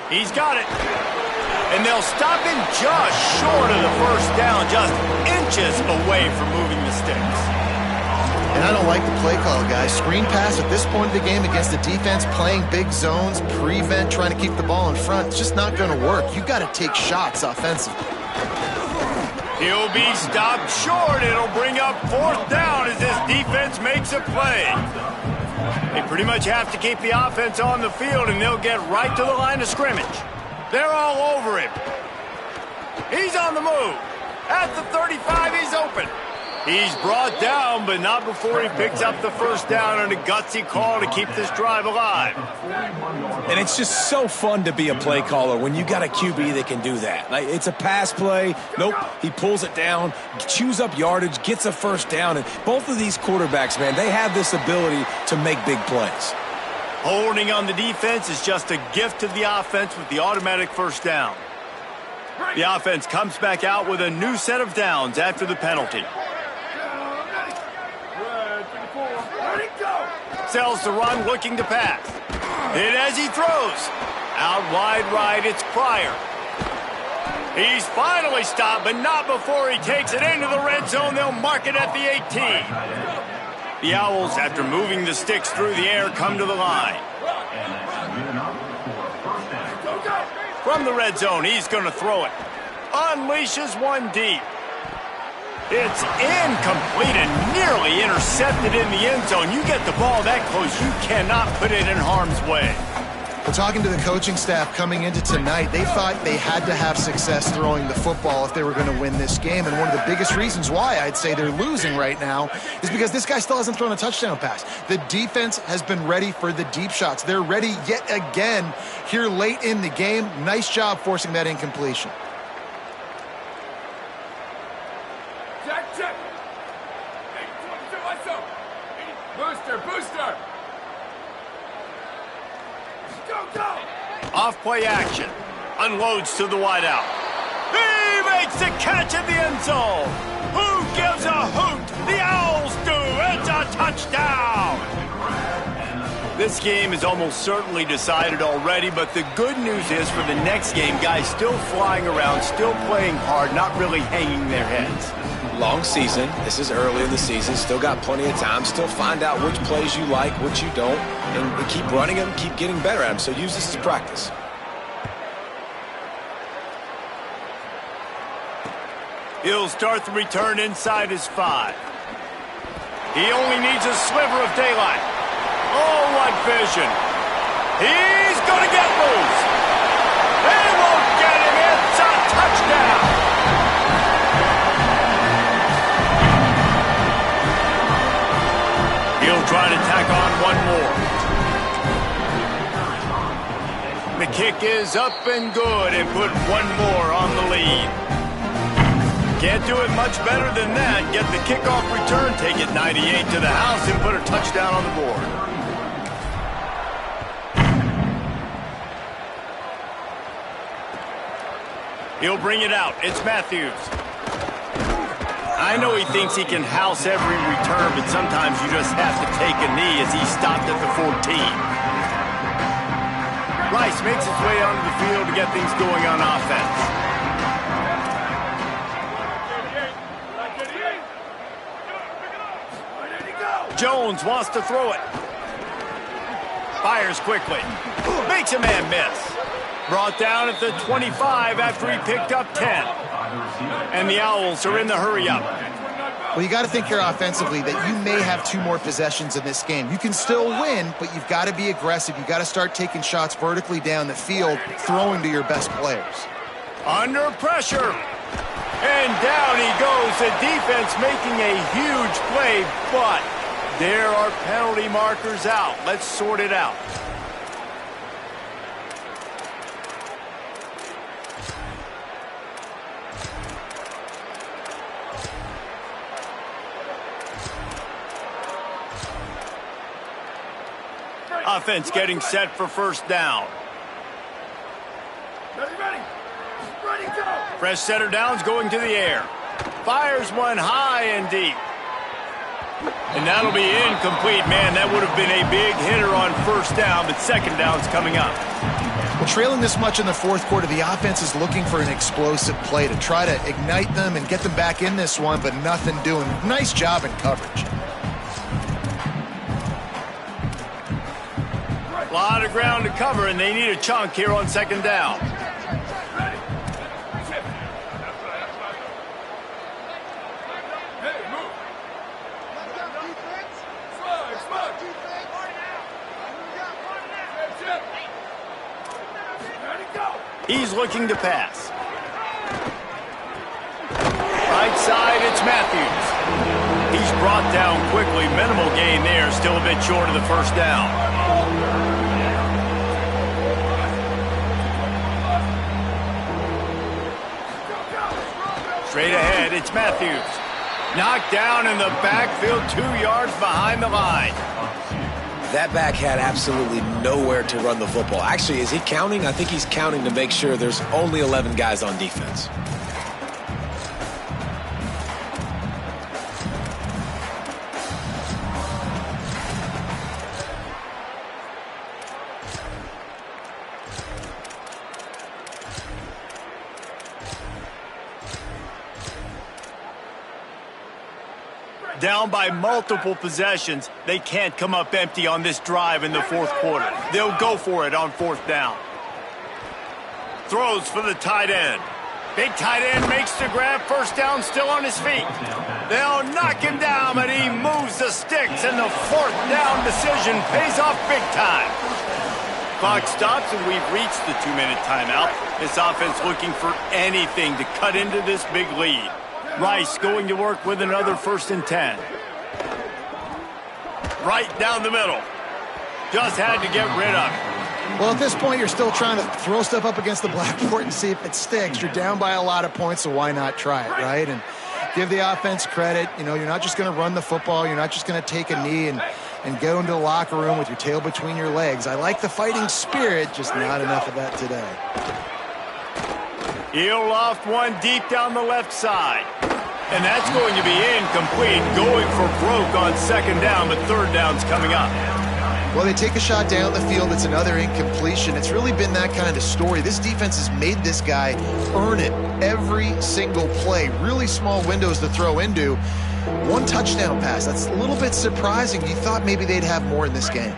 He's got it. And they'll stop him just short of the first down, just inches away from moving the sticks. And I don't like the play call, guys. Screen pass at this point of the game against the defense playing big zones, prevent, trying to keep the ball in front. It's just not going to work. You've got to take shots offensively. He'll be stopped short. It'll bring up 4th down as this defense makes a play. They pretty much have to keep the offense on the field, and they'll get right to the line of scrimmage. They're all over him. He's on the move. At the 35, he's open. He's brought down, but not before he picks up the first down on a gutsy call to keep this drive alive. And it's just so fun to be a play caller when you got a QB that can do that. Like, it's a pass play. Nope, he pulls it down, chews up yardage, gets a first down. And both of these quarterbacks, man, they have this ability to make big plays. Holding on the defense is just a gift to the offense with the automatic first down. The offense comes back out with a new set of downs after the penalty. Sells the run, looking to pass. Hit as he throws. Out wide right, it's Pryor. He's finally stopped, but not before he takes it into the red zone. They'll mark it at the 18. The Owls, after moving the sticks through the air, come to the line. From the red zone, he's going to throw it. Unleashes one deep. It's incomplete and nearly intercepted in the end zone. You get the ball that close, you cannot put it in harm's way. Well, talking to the coaching staff coming into tonight, they thought they had to have success throwing the football if they were going to win this game. And one of the biggest reasons why I'd say they're losing right now is because this guy still hasn't thrown a touchdown pass. The defense has been ready for the deep shots. They're ready yet again here late in the game. Nice job forcing that incompletion. Check. Hey, what's up? Booster. Go. Off-play action. Unloads to the wideout. He makes the catch in the end zone. Who gives a hoot? The Owls do. It's a touchdown. This game is almost certainly decided already, but the good news is for the next game, guys still flying around, still playing hard, not really hanging their heads. Long season. This is early in the season. Still got plenty of time. Still find out which plays you like, which you don't, and keep running them, keep getting better at them. So use this as practice. He'll start the return inside his 5. He only needs a sliver of daylight. Oh, what vision. He's going to get loose. They won't get him. It's a touchdown. He'll try to tack on one more. The kick is up and good and put one more on the lead. Can't do it much better than that. Get the kickoff return, take it 98 to the house, and put a touchdown on the board. He'll bring it out. It's Matthews. I know he thinks he can house every return, but sometimes you just have to take a knee as he stopped at the 14. Rice makes his way onto the field to get things going on offense. Jones wants to throw it. Fires quickly. Makes a man miss. Brought down at the 25 after he picked up 10. And the Owls are in the hurry-up. Well, you got to think here offensively that you may have 2 more possessions in this game. You can still win, but you've got to be aggressive. You've got to start taking shots vertically down the field, throwing to your best players. Under pressure. And down he goes. The defense making a huge play, but there are penalty markers out. Let's sort it out. Offense getting set for first down. Ready, go! Fresh setter downs going to the air. Fires one high and deep. And that'll be incomplete. Man, that would have been a big hitter on first down, but second down's coming up. Well, trailing this much in the fourth quarter, the offense is looking for an explosive play to try to ignite them and get them back in this one, but nothing doing. Nice job in coverage. A lot of ground to cover, and they need a chunk here on second down. He's looking to pass. Right side, it's Matthews. He's brought down quickly. Minimal gain there, still a bit short of the first down. Straight ahead, it's Matthews. Knocked down in the backfield, 2 yards behind the line. That back had absolutely nowhere to run the football. Actually, is he counting? I think he's counting to make sure there's only 11 guys on defense. Down by multiple possessions, they can't come up empty on this drive in the fourth quarter. They'll go for it on fourth down. Throws for the tight end. Big tight end makes the grab, first down, still on his feet. They'll knock him down, but he moves the sticks, and the fourth down decision pays off big time. Clock stops, and we've reached the 2-minute timeout. This offense looking for anything to cut into this big lead. Rice going to work with another 1st and 10. Right down the middle. Just had to get rid of it. Well, at this point, you're still trying to throw stuff up against the blackboard and see if it sticks. You're down by a lot of points, so why not try it, right? And give the offense credit. You know, you're not just going to run the football. You're not just going to take a knee and go into the locker room with your tail between your legs. I like the fighting spirit, just not enough of that today. He'll loft one deep down the left side. And that's going to be incomplete, going for broke on 2nd down, but 3rd down's coming up. Well, they take a shot down the field. It's another incompletion. It's really been that kind of story. This defense has made this guy earn it every single play. Really small windows to throw into. 1 touchdown pass. That's a little bit surprising. You thought maybe they'd have more in this game.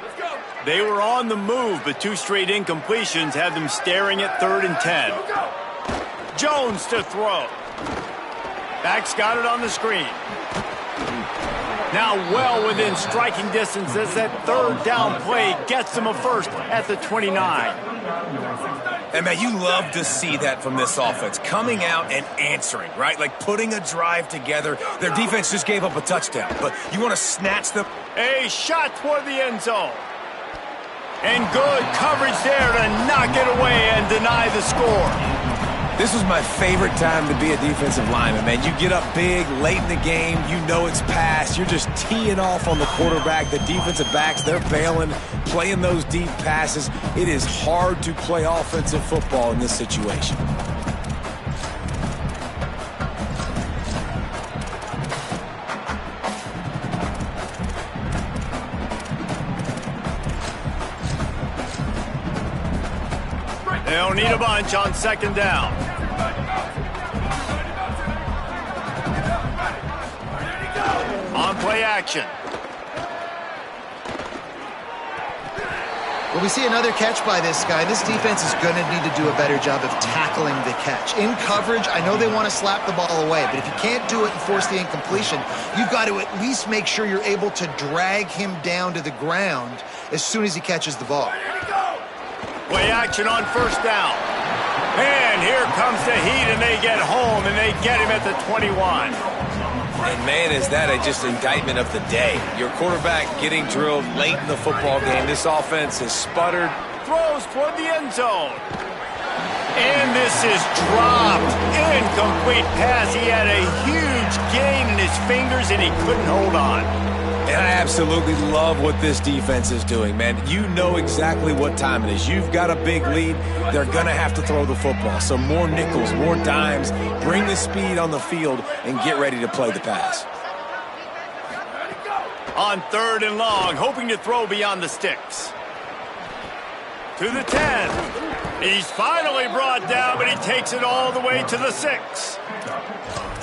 They were on the move, but 2 straight incompletions have them staring at 3rd and 10. Jones to throw. Back's got it on the screen. Now well within striking distance as that 3rd down play gets them a first at the 29. And, man, you love to see that from this offense, coming out and answering, right? Like putting a drive together. Their defense just gave up a touchdown, but you want to snatch them. A shot toward the end zone. And good coverage there to knock it away and deny the score. This was my favorite time to be a defensive lineman, man. You get up big, late in the game, you know it's past. You're just teeing off on the quarterback. The defensive backs, they're bailing, playing those deep passes. It is hard to play offensive football in this situation. They'll need a bunch on 2nd down. On play action. Well, we see another catch by this guy. This defense is going to need to do a better job of tackling the catch. In coverage, I know they want to slap the ball away, but if you can't do it and force the incompletion, you've got to at least make sure you're able to drag him down to the ground as soon as he catches the ball. Play action on 1st down. And here comes the heat, and they get home, and they get him at the 21. And, man, is that just indictment of the day. Your quarterback getting drilled late in the football game. This offense has sputtered. Throws toward the end zone. And this is dropped. Incomplete pass. He had a huge gain in his fingers, and he couldn't hold on. And I absolutely love what this defense is doing, man. You know exactly what time it is. You've got a big lead. They're going to have to throw the football. So more nickels, more dimes. Bring the speed on the field and get ready to play the pass. On 3rd and long, hoping to throw beyond the sticks. To the 10. He's finally brought down, but he takes it all the way to the 6.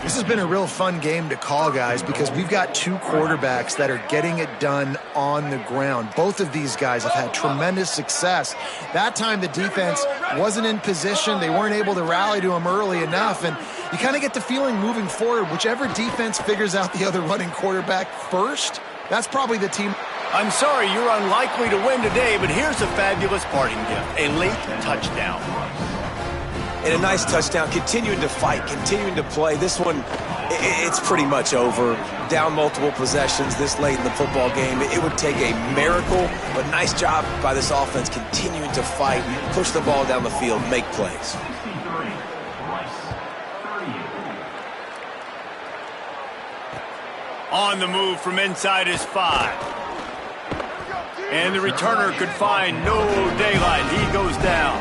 This has been a real fun game to call, guys, because we've got 2 quarterbacks that are getting it done on the ground. Both of these guys have had tremendous success. That time the defense wasn't in position. They weren't able to rally to him early enough, and you kind of get the feeling moving forward, whichever defense figures out the other running quarterback first, that's probably the team. I'm sorry you're unlikely to win today, but here's a fabulous parting gift, a late touchdown. And a nice touchdown, continuing to fight, continuing to play. This one, it's pretty much over. Down multiple possessions this late in the football game. It would take a miracle, but nice job by this offense continuing to fight, push the ball down the field, make plays. On the move from inside his 5. And the returner could find no daylight. He goes down.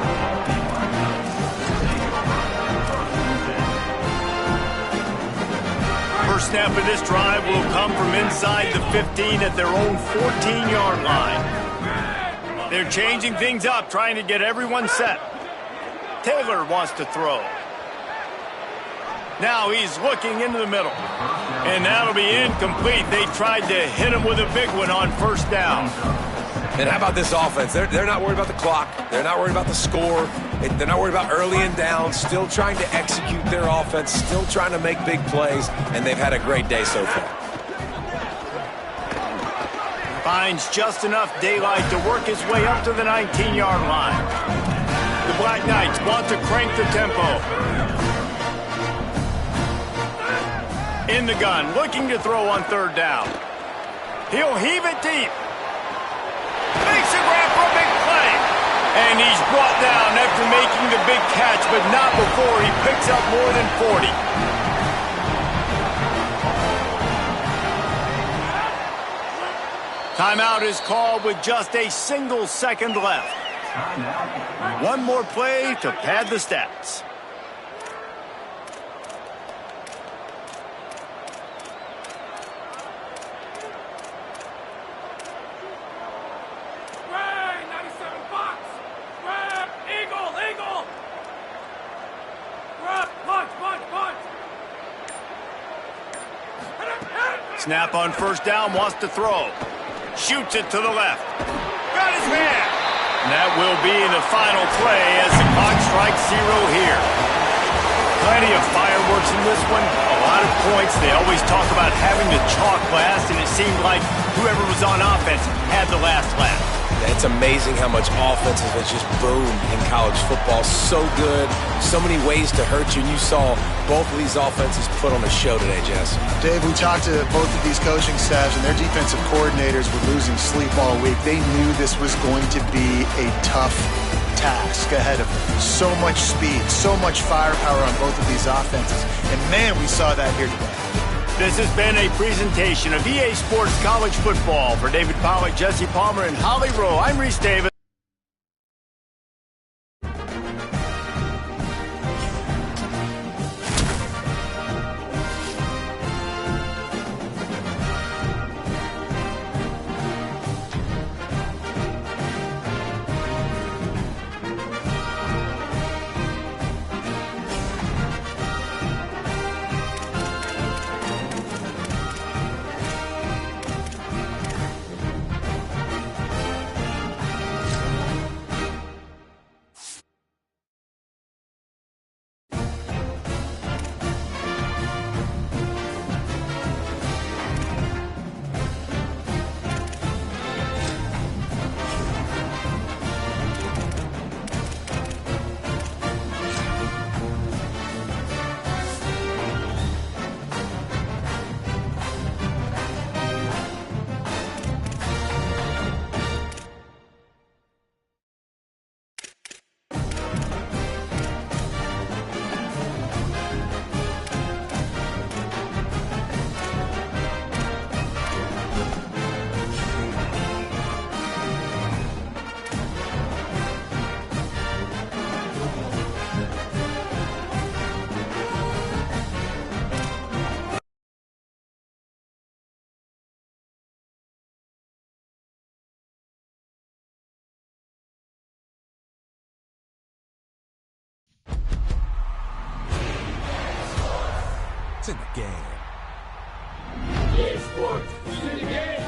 First snap of this drive will come from inside the 15 at their own 14-yard line. They're changing things up, trying to get everyone set. Taylor wants to throw. Now he's looking into the middle. And that'll be incomplete. They tried to hit him with a big one on first down. And how about this offense? They're not worried about the clock. They're not worried about the score. They're not worried about early and down. Still trying to execute their offense. Still trying to make big plays. And they've had a great day so far. Finds just enough daylight to work his way up to the 19-yard line. The Black Knights want to crank the tempo. In the gun, looking to throw on third down. He'll heave it deep. Makes a grab for a big play. And he's brought down after making the big catch, but not before he picks up more than 40. Timeout is called with just a single second left. One more play to pad the stats. Snap on first down, wants to throw. Shoots it to the left. Got his man. And that will be the final play as the clock strikes 0 here. Plenty of fireworks in this one. A lot of points. They always talk about having the chalk last, and it seemed like whoever was on offense had the last laugh. It's amazing how much offense has just boomed in college football. So good. So many ways to hurt you. And you saw both of these offenses put on a show today, Jess. Dave, we talked to both of these coaching staffs, and their defensive coordinators were losing sleep all week. They knew this was going to be a tough task ahead of them. So much speed, so much firepower on both of these offenses. And, man, we saw that here today. This has been a presentation of EA Sports College Football. For David Pollack, Jesse Palmer, and Holly Rowe, I'm Reese Davis. It's in the game. EA Sports, it's in the game.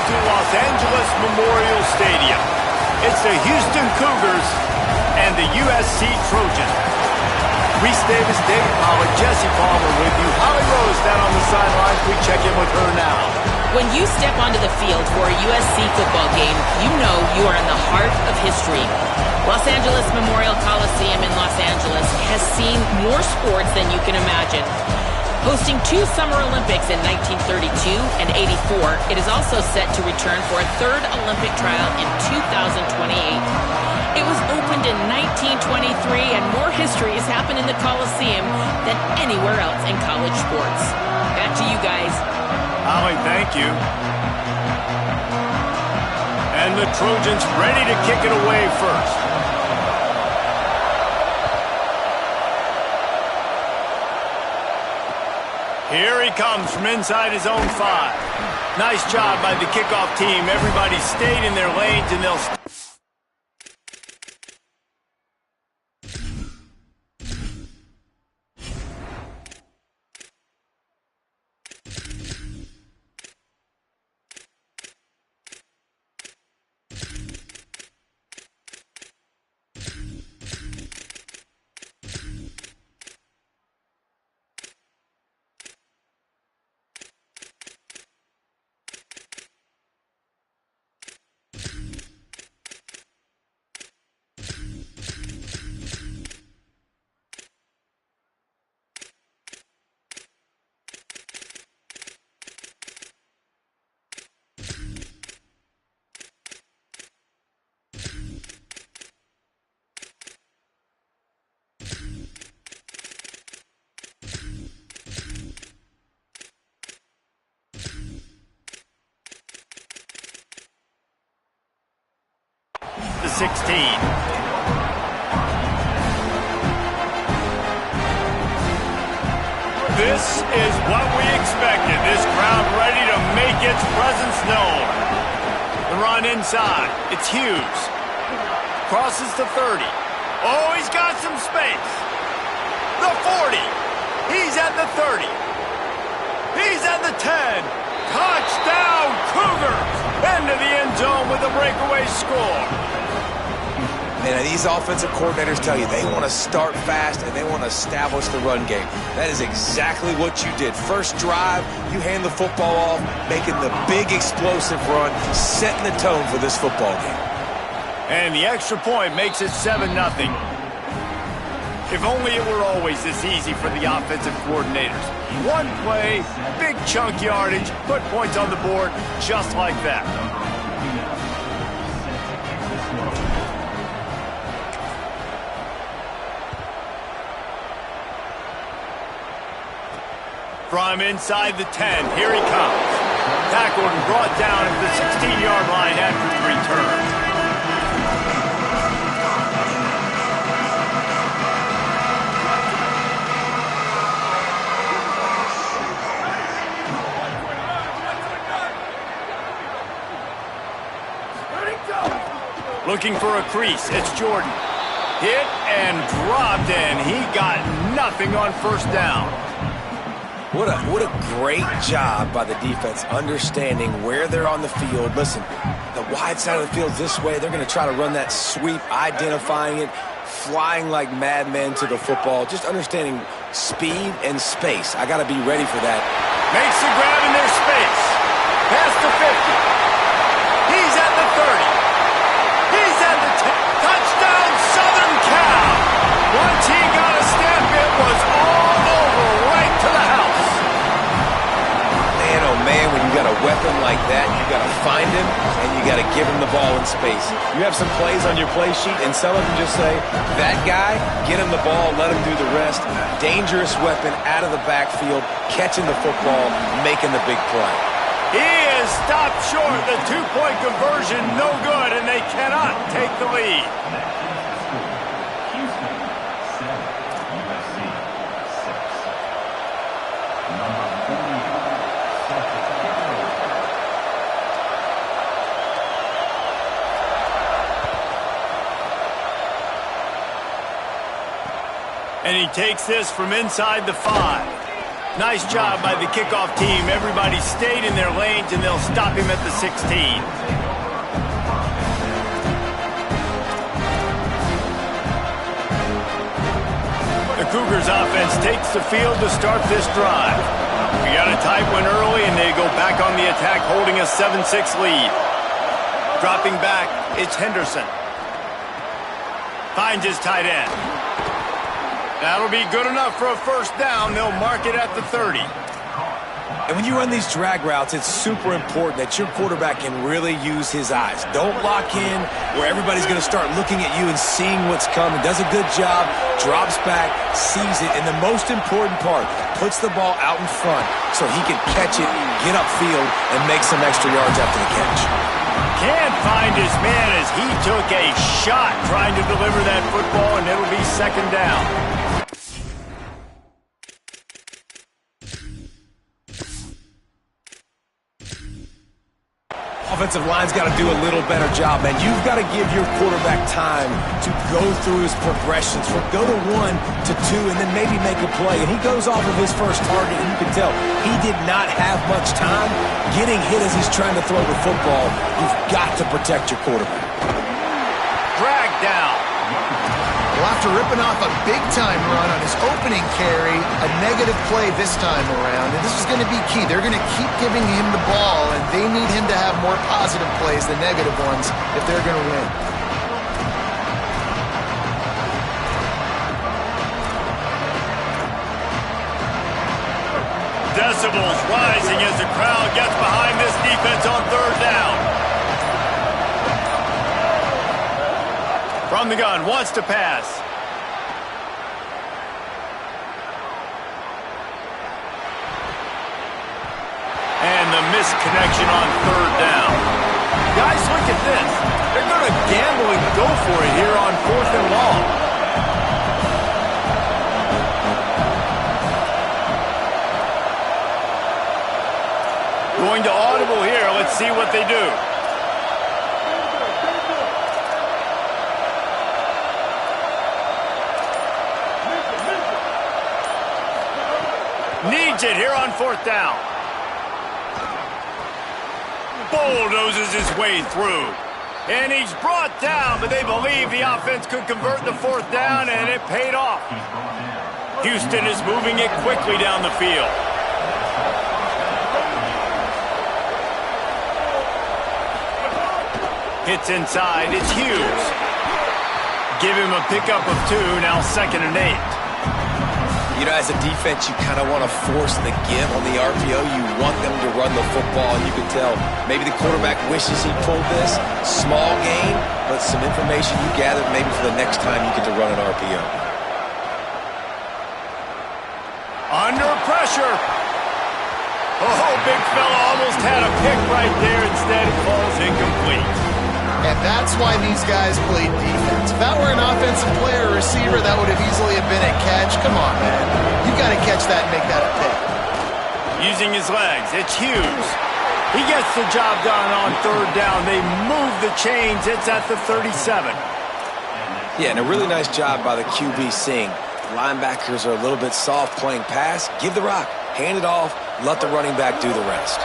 to Los Angeles Memorial Stadium. It's the Houston Cougars and the USC Trojans. Reese Davis, David Pollack, Jesse Palmer with you. Holly Rose down on the sidelines. We check in with her now. When you step onto the field for a USC football game, you know you are in the heart of history. Los Angeles Memorial Coliseum in Los Angeles has seen more sports than you can imagine. Hosting 2 Summer Olympics in 1932 and 84, it is also set to return for a 3rd Olympic trial in 2028. It was opened in 1923, and more history has happened in the Coliseum than anywhere else in college sports. Back to you guys. Holly, thank you. And the Trojans ready to kick it away first. Here he comes from inside his own 5. Nice job by the kickoff team. Everybody stayed in their lanes, and they'll... The 16. This is what we expected. This crowd ready to make its presence known. The run inside. It's Hughes. Crosses the 30. Oh, he's got some space. The 40. He's at the 30. He's at the 10. Touchdown, Cougars! Into the end zone with a breakaway score. Man, these offensive coordinators tell you they want to start fast and they want to establish the run game. That is exactly what you did. First drive, you hand the football off, making the big explosive run, setting the tone for this football game. And the extra point makes it 7-0. If only it were always this easy for the offensive coordinators. One play, big chunk yardage, put points on the board just like that. From inside the 10, here he comes. Tackled and brought down at the 16-yard line after the return. Looking for a crease, it's Jordan. Hit and dropped, and he got nothing on first down. What a great job by the defense understanding where they're on the field. Listen, the wide side of the field's this way. They're going to try to run that sweep, identifying it, flying like madmen to the football, just understanding speed and space. I got to be ready for that. Makes the grab in their space. Past the 50. He's at the 30. He's at the 10. Touchdown, Southern Cal. Once he got a step, it was all over, right to the house. Man, oh man, when you got a weapon like that, you got to find him and you got to give him the ball in space. You have some plays on your play sheet, and some of them just say, that guy, get him the ball, let him do the rest. Dangerous weapon out of the backfield, catching the football, making the big play. He is stopped short. The two-point conversion, no good, and they cannot take the lead. And he takes this from inside the 5. Nice job by the kickoff team. Everybody stayed in their lanes, and they'll stop him at the 16. The Cougars offense takes the field to start this drive. We got a tight one early, and they go back on the attack, holding a 7-6 lead. Dropping back, it's Henderson. Finds his tight end. That'll be good enough for a first down. They'll mark it at the 30. And when you run these drag routes, it's super important that your quarterback can really use his eyes. Don't lock in where everybody's going to start looking at you and seeing what's coming. Does a good job, drops back, sees it, and the most important part, puts the ball out in front so he can catch it, get upfield, and make some extra yards after the catch. Can't find his man as he took a shot trying to deliver that football, and it'll be second down. Offensive line's got to do a little better job, man. You've got to give your quarterback time to go through his progressions, from go to 1 to 2, and then maybe make a play. And he goes off of his first target, and you can tell he did not have much time getting hit as he's trying to throw the football. You've got to protect your quarterback. Drag down. Well, after ripping off a big-time run on his opening carry, a negative play this time around, and this is going to be key. They're going to keep giving him the ball, and they need him to have more positive plays than negative ones if they're going to win. Decibels rising as the crowd gets behind this defense on third down. From the gun, wants to pass. And the misconnection on third down. Guys, look at this. They're going to gamble and go for it here on 4th and long. Going to audible here. Let's see what they do. Needs it here on 4th down. Bulldozes his way through. And he's brought down, but they believe the offense could convert the 4th down, and it paid off. Houston is moving it quickly down the field. Hits inside, it's Hughes. Give him a pickup of 2, now 2nd and 8. You know, as a defense, you kind of want to force the give on the RPO. You want them to run the football, and you can tell maybe the quarterback wishes he pulled this. Small gain, but some information you gathered maybe for the next time you get to run an RPO. Under pressure. Oh, big fella almost had a pick right there. Instead, it falls incomplete. And that's why these guys played defense. If that were an offensive player or receiver, that would have easily have been a catch. Come on, man. You got to catch that and make that a pick. Using his legs, it's Hughes. He gets the job done on third down. They move the chains. It's at the 37. Yeah, and a really nice job by the QB seeing linebackers are a little bit soft playing pass. Give the rock, hand it off, let the running back do the rest.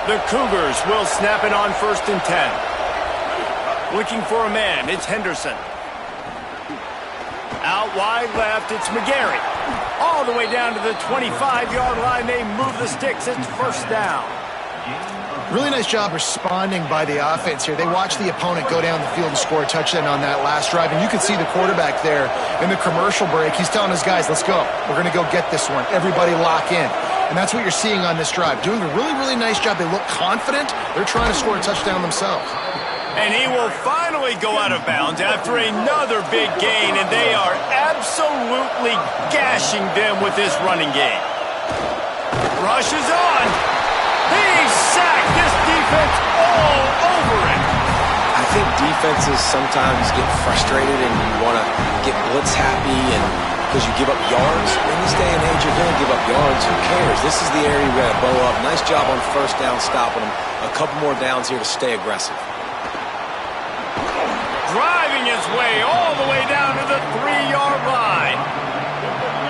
The Cougars will snap it on 1st and 10. Looking for a man, it's Henderson. Out wide left, it's McGarry. All the way down to the 25-yard line, they move the sticks, it's 1st down. Really nice job responding by the offense here. They watched the opponent go down the field and score a touchdown on that last drive, and you could see the quarterback there in the commercial break. He's telling his guys, let's go. We're going to go get this one. Everybody lock in. And that's what you're seeing on this drive. Doing a really, really nice job. They look confident. They're trying to score a touchdown themselves. And he will finally go out of bounds after another big gain, and they are absolutely gashing them with this running game. Rushes on. He's sacked. This defense all over it. I think defenses sometimes get frustrated and you want to get blitz happy and because you give up yards. In this day and age, you're going to give up yards. Who cares? This is the area you're going to bow up. Nice job on 1st down stopping them. A couple more downs here to stay aggressive. Driving his way all the way down to the 3-yard line.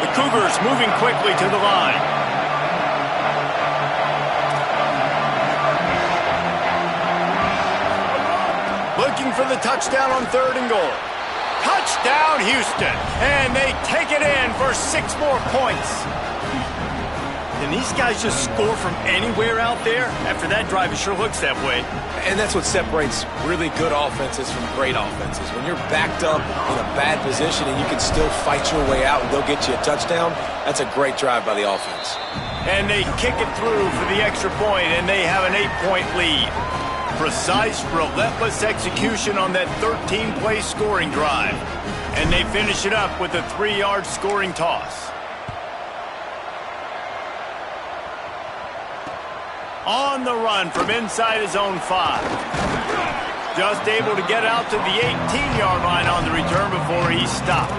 The Cougars moving quickly to the line. Looking for the touchdown on 3rd and goal. Touchdown, Houston. And they take it in for 6 more points. Can these guys just score from anywhere out there? After that drive, it sure looks that way. And that's what separates really good offenses from great offenses. When you're backed up in a bad position and you can still fight your way out and they'll get you a touchdown, that's a great drive by the offense. And they kick it through for the extra point, and they have an 8-point lead. Precise, relentless execution on that 13-play scoring drive. And they finish it up with a 3-yard scoring toss. On the run from inside his own 5. Just able to get out to the 18-yard line on the return before he stopped.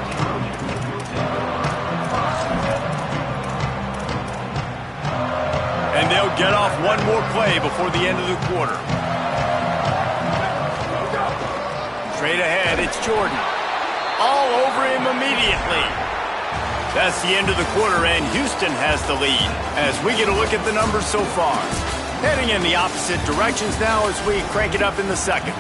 And they'll get off one more play before the end of the quarter. Straight ahead, it's Jordan. All over him immediately. That's the end of the quarter, and Houston has the lead as we get a look at the numbers so far. Heading in the opposite directions now as we crank it up in the second.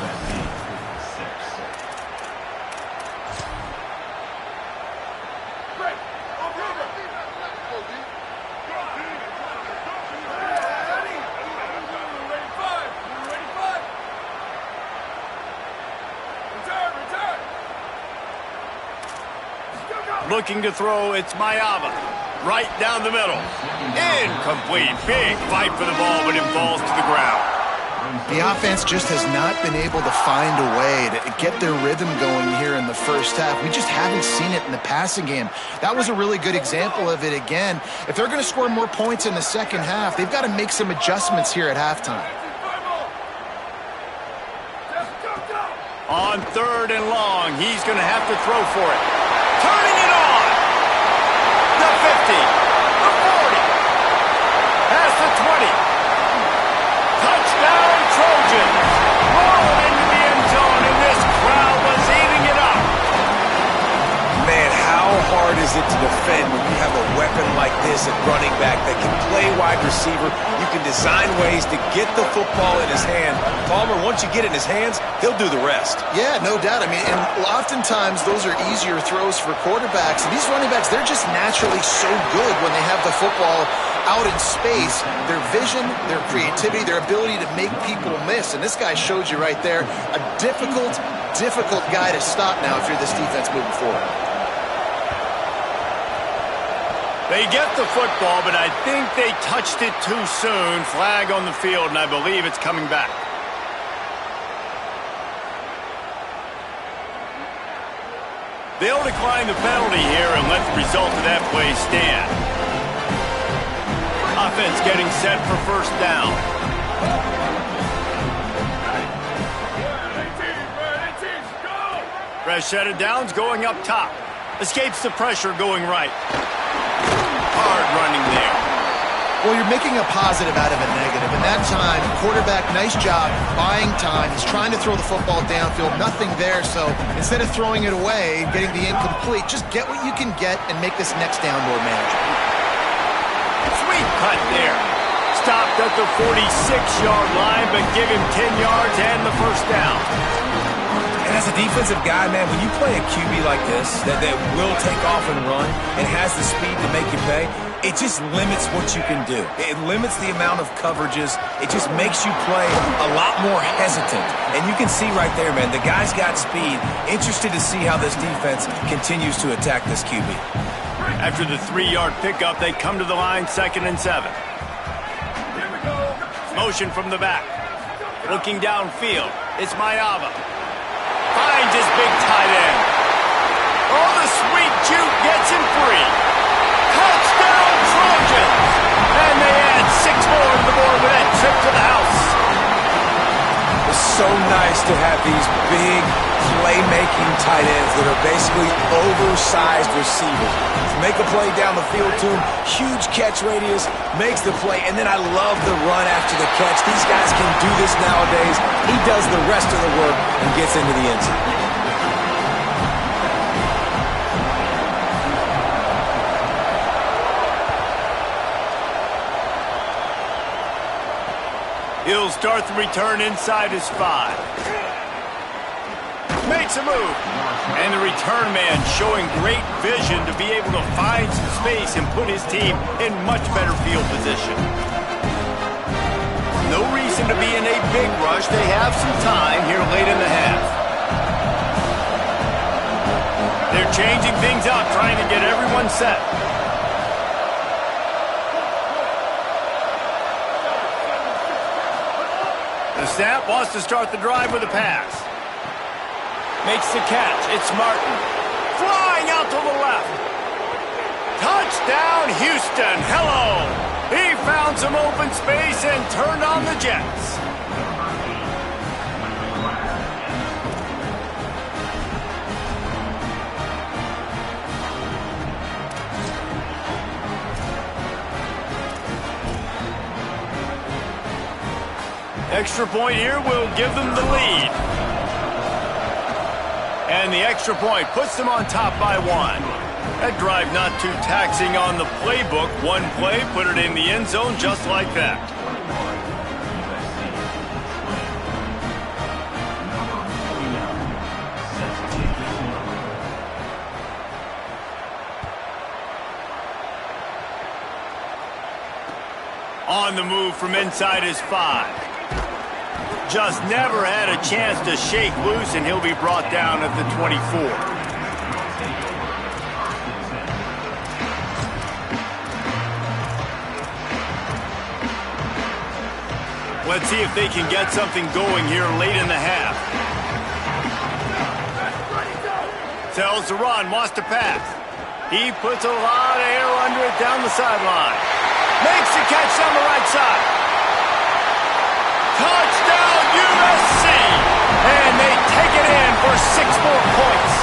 Looking to throw, it's Mayava. Right down the middle. Incomplete. Big fight for the ball, but it falls to the ground. The offense just has not been able to find a way to get their rhythm going here in the first half. We just haven't seen it in the passing game. That was a really good example of it again. If they're going to score more points in the second half, they've got to make some adjustments here at halftime. On 3rd and long, he's going to have to throw for it. Turning it on. The 50. The 40. Past the 20. Touchdown, Trojans. Rolling into the end zone, and this crowd was eating it up. Man, how hard is it to defend when you have a weapon like this at running back that can play wide receiver? You can design ways to get the football in his hand. Palmer, once you get it in his hands, he'll do the rest. Yeah, no doubt. I mean, and oftentimes those are easier throws for quarterbacks. And these running backs, they're just naturally so good when they have the football out in space. Their vision, their creativity, their ability to make people miss. And this guy showed you right there, a difficult guy to stop now if you're this defense moving forward. They get the football, but I think they touched it too soon. Flag on the field, and I believe it's coming back. They'll decline the penalty here and let the result of that play stand. Offense getting set for first down. Fresh set of downs going up top. Escapes the pressure going right. Hard running there. Well, you're making a positive out of a negative. And that time, quarterback, nice job, buying time. He's trying to throw the football downfield. Nothing there, so instead of throwing it away, getting the incomplete, just get what you can get and make this next down more manageable. Sweet cut there. Stopped at the 46-yard line, but give him 10 yards and the first down. And as a defensive guy, man, when you play a QB like this that will take off and run and has the speed to make you pay, it just limits what you can do. It limits the amount of coverages. It just makes you play a lot more hesitant. And you can see right there, man, the guy's got speed. Interested to see how this defense continues to attack this QB. After the 3-yard pickup, they come to the line, 2nd and 7. Motion from the back. Looking downfield, it's Mayava. Finds his big tight end. Oh, the sweet juke gets him free. Touchdown, Trojans! And they add 6 more to the board with that trip to the house. It's so nice to have these big playmaking tight ends that are basically oversized receivers. To make a play down the field to him, huge catch radius, makes the play, and then I love the run after the catch. These guys can do this nowadays. He does the rest of the work and gets into the end zone. He'll start the return inside his 5. Makes a move. And the return man showing great vision to be able to find some space and put his team in much better field position. No reason to be in a big rush. They have some time here late in the half. They're changing things up, trying to get everyone set. The snap wants to start the drive with a pass. Makes the catch. It's Martin. Flying out to the left. Touchdown, Houston. Hello. He found some open space and turned on the Jets. Extra point here will give them the lead. And the extra point puts them on top by 1. That drive not too taxing on the playbook. One play, put it in the end zone just like that. On the move from inside his 5. Just never had a chance to shake loose, and he'll be brought down at the 24. Let's see if they can get something going here late in the half. Tells the run, wants to pass. He puts a lot of air under it down the sideline. Makes the catch down the right side. Touchdown, USC! And they take it in for 6 more points.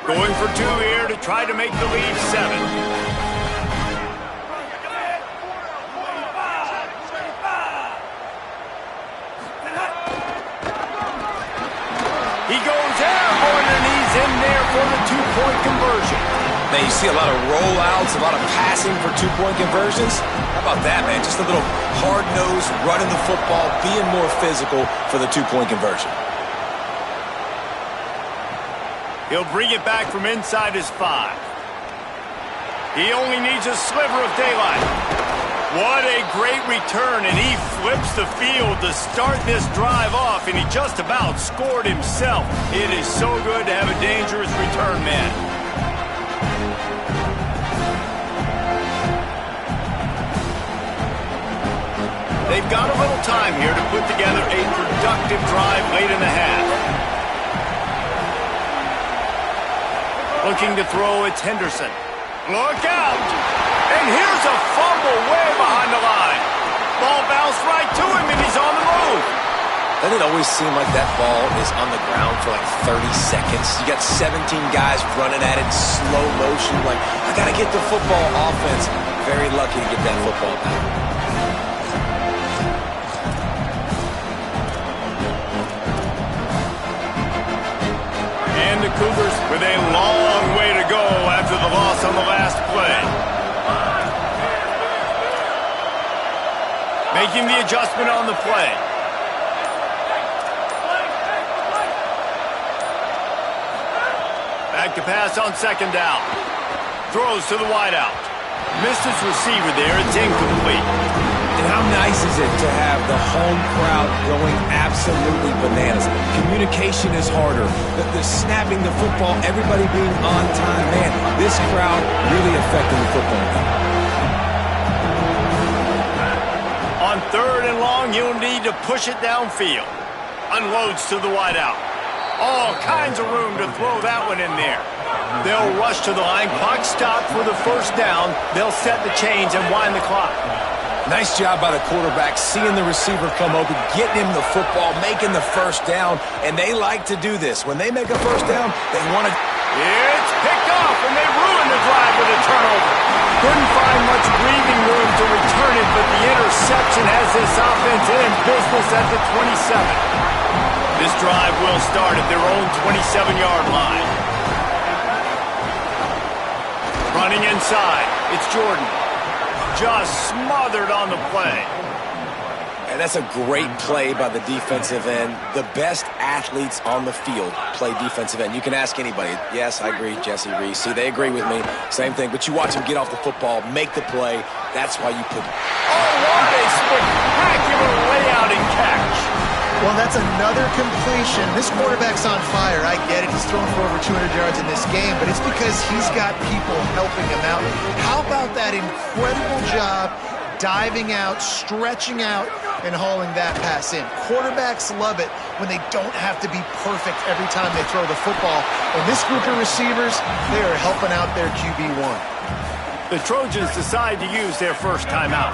Going for 2 here to try to make the lead 7. He goes airborne, and he's in there for the 2-point conversion. Man, you see a lot of rollouts, a lot of passing for 2-point conversions. How about that, man? Just a little hard-nosed, running the football, being more physical for the 2-point conversion. He'll bring it back from inside his 5. He only needs a sliver of daylight. What a great return, and he flips the field to start this drive off, and he just about scored himself. It is so good to have a dangerous return man. They've got a little time here to put together a productive drive late in the half. Looking to throw, it's Henderson. Look out! And here's a fumble way behind the line. Ball bounced right to him, and he's on the move. Doesn't it always seem like that ball is on the ground for like 30 seconds? You got 17 guys running at it, slow motion. Like, I got to get the football. Offense, very lucky to get that football back. And the Cougars with a long way to go after the loss on the last play. Making the adjustment on the play. Back to pass on 2nd down. Throws to the wideout. Missed his receiver there. It's incomplete. And how nice is it to have the home crowd going absolutely bananas? Communication is harder. The snapping the football, everybody being on time. Man, this crowd really affecting the football game. On 3rd and long, you'll need to push it downfield. Unloads to the wideout. All kinds of room to throw that one in there. They'll rush to the line. Clock stopped for the 1st down. They'll set the chains and wind the clock. Nice job by the quarterback, seeing the receiver come open, getting him the football, making the 1st down, and they like to do this. When they make a 1st down, they want to... It's picked off, and they ruin the drive with a turnover. Couldn't find much breathing this offense in business at the 27. This drive will start at their own 27-yard line. Running inside, it's Jordan. Just smothered on the play. And that's a great play by the defensive end. The best athletes on the field play defensive end. You can ask anybody. Yes, I agree, Jesse Reese. See, they agree with me. Same thing. But you watch them get off the football, make the play. That's why you put... Oh, what a spectacular layout and catch. Well, that's another completion. This quarterback's on fire. I get it. He's thrown for over 200 yards in this game, but it's because he's got people helping him out. How about that incredible job diving out, stretching out, and hauling that pass in? Quarterbacks love it when they don't have to be perfect every time they throw the football. And this group of receivers, they are helping out their QB1. The Trojans decide to use their first timeout.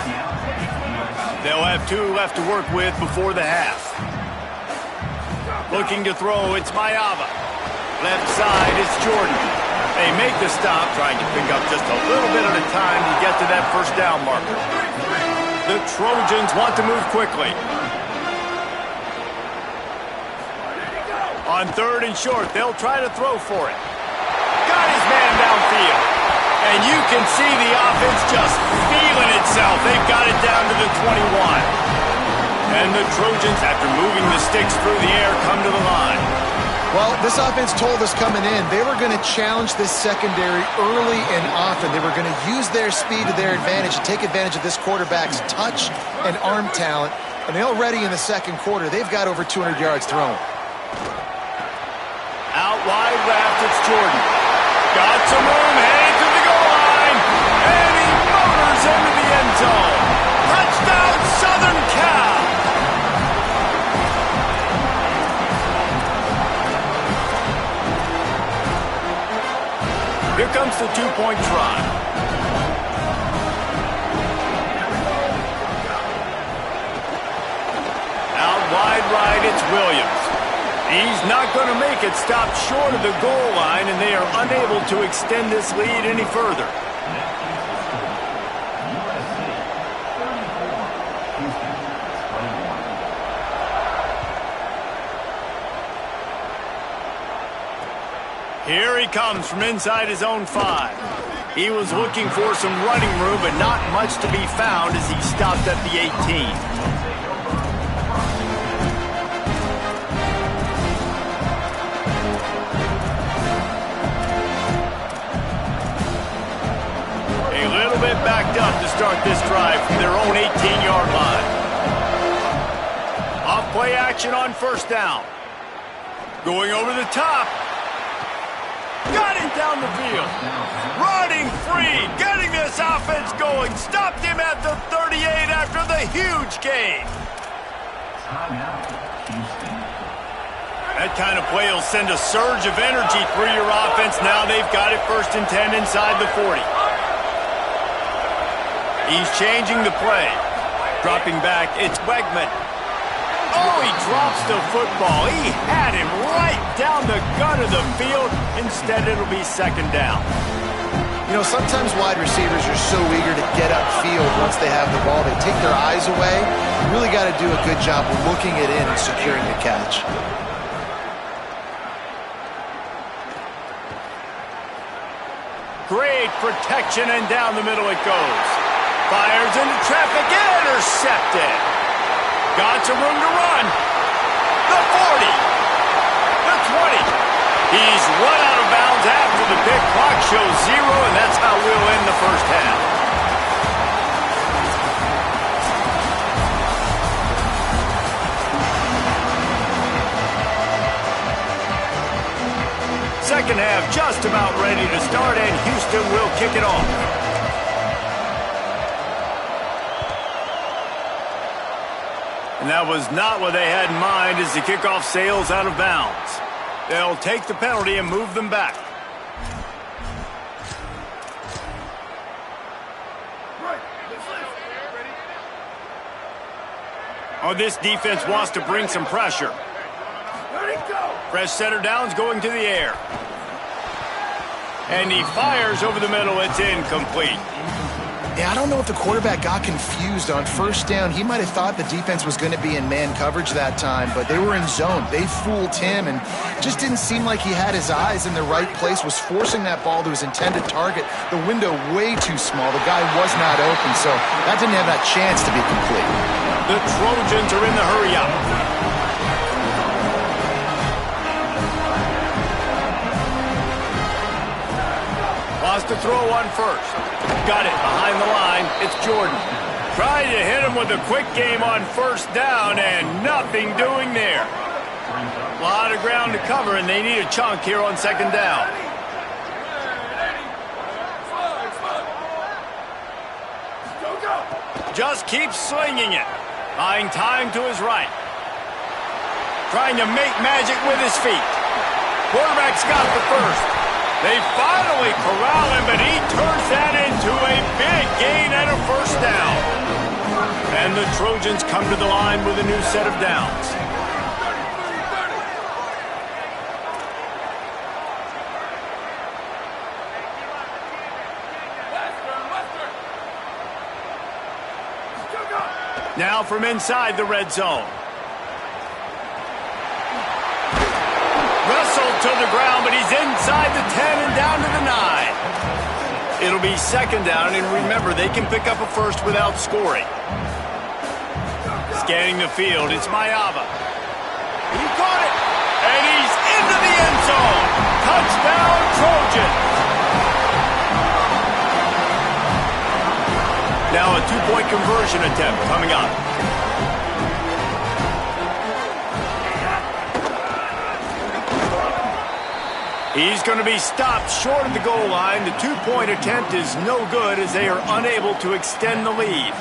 They'll have 2 left to work with before the half. Looking to throw, it's Mayava. Left side, it's Jordan. They make the stop, trying to pick up just a little bit at a time to get to that first down marker. The Trojans want to move quickly. On 3rd and short, they'll try to throw for it. Got his man downfield. And you can see the offense just feeling itself. They've got it down to the 21. And the Trojans, after moving the sticks through the air, come to the line. Well, this offense told us coming in they were going to challenge this secondary early and often. They were going to use their speed to their advantage and take advantage of this quarterback's touch and arm talent. And already in the second quarter, they've got over 200 yards thrown. Out wide left, it's Jordan. Got some room, headed to the goal line. And he motors into the end zone. Touchdown, Southern Cal. Here comes the 2-point try. Out wide right, it's Williams. He's not going to make it. Stopped short of the goal line, and they are unable to extend this lead any further. Here he comes from inside his own 5. He was looking for some running room, but not much to be found as he stopped at the 18. A little bit backed up to start this drive from their own 18-yard line. Off play action on 1st down. Going over the top. Got him down the field. Running free. Getting this offense going. Stopped him at the 38 after the huge gain. That kind of play will send a surge of energy through your offense. Now they've got it 1st and 10 inside the 40. He's changing the play. Dropping back, it's Wegman. Oh, he drops the football. He had him right down the gut of the field. Instead, it'll be 2nd down. You know, sometimes wide receivers are so eager to get upfield once they have the ball. They take their eyes away. You really got to do a good job looking it in and securing the catch. Great protection, and down the middle it goes. Fires into traffic, intercepted. Got some room to run. The 40. The 20. He's run out of bounds after the pick. Clock shows 0, and that's how we'll end the first half. Second half just about ready to start, and Houston will kick it off. And that was not what they had in mind as the kickoff sails out of bounds. They'll take the penalty and move them back. Oh, this defense wants to bring some pressure. Fresh center downs going to the air. And he fires over the middle. It's incomplete. Yeah, I don't know if the quarterback got confused on first down. He might have thought the defense was going to be in man coverage that time, but they were in zone. They fooled him and just didn't seem like he had his eyes in the right place, was forcing that ball to his intended target. The window way too small. The guy was not open, so that didn't have that chance to be complete. The Trojans are in the hurry-up. Wants to throw one first. Got it behind the line. It's Jordan. Trying to hit him with a quick game on first down and nothing doing there. A lot of ground to cover, and they need a chunk here on second down. Just keeps slinging it. Buying time to his right. Trying to make magic with his feet. Quarterback's got the first. They finally corral him, but he turns that into a big gain and a first down. And the Trojans come to the line with a new set of downs. Now from inside the red zone. Wrestled to the ground, but he's inside the 10 and down to the 9. It'll be second down, and remember, they can pick up a first without scoring. Scanning the field, it's Mayava. He caught it, and he's into the end zone. Touchdown, Trojans. Now a two-point conversion attempt coming up. He's going to be stopped short of the goal line. The two-point attempt is no good as they are unable to extend the lead.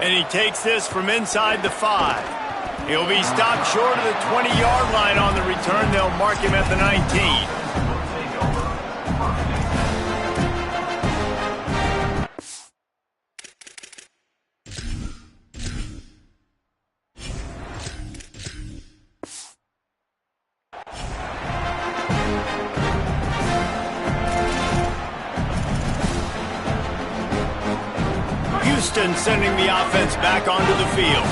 And he takes this from inside the 5. He'll be stopped short of the 20-yard line on the return. They'll mark him at the 19. Houston sending the offense back onto the field.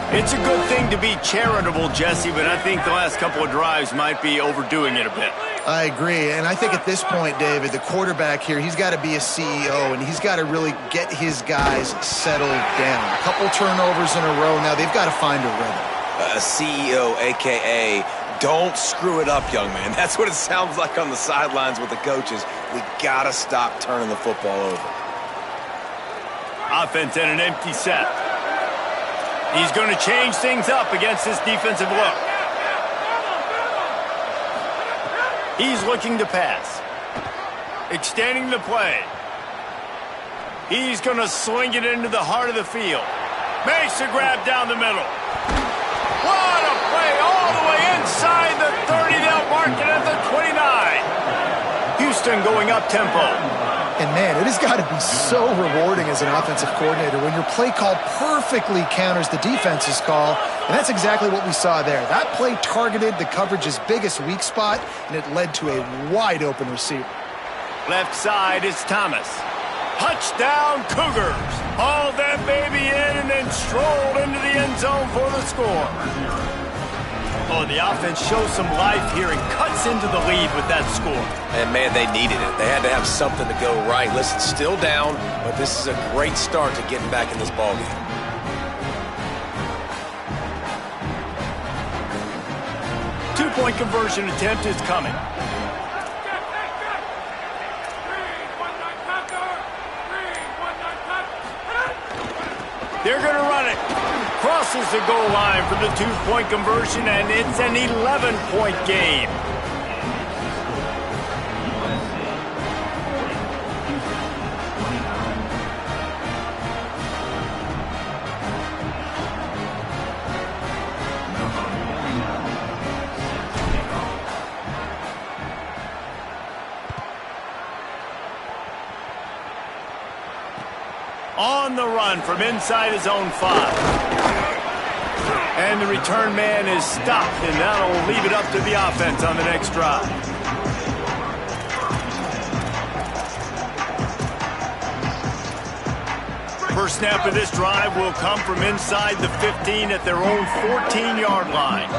It's a good thing to be charitable, Jesse, but I think the last couple of drives might be overdoing it a bit. I agree, and I think at this point, David, the quarterback here, he's got to be a CEO, and he's got to really get his guys settled down. A couple turnovers in a row now. They've got to find a rhythm. A CEO, a.k.a. don't screw it up, young man. That's what it sounds like on the sidelines with the coaches. We got to stop turning the football over. Offense in an empty set. He's going to change things up against this defensive look. He's looking to pass. Extending the play. He's going to sling it into the heart of the field. Makes a grab down the middle. What a play all the way inside the 30. They'll mark it at the 29. Houston going up tempo. And, man, it has got to be so rewarding as an offensive coordinator when your play call perfectly counters the defense's call, and that's exactly what we saw there. That play targeted the coverage's biggest weak spot, and it led to a wide-open receiver. Left side is Thomas. Touchdown, Cougars. Hauled that baby in and then strolled into the end zone for the score. Oh, the offense shows some life here and cuts into the lead with that score. And, man, they needed it. They had to have something to go right. Listen, still down, but this is a great start to getting back in this ballgame. Two-point conversion attempt is coming. They're going to run it. Crosses the goal line for the two-point conversion, and it's an 11-point game. On the run from inside his own 5. And and the return man is stopped, and that'll leave it up to the offense on the next drive. First snap of this drive will come from inside the 15 at their own 14-yard line.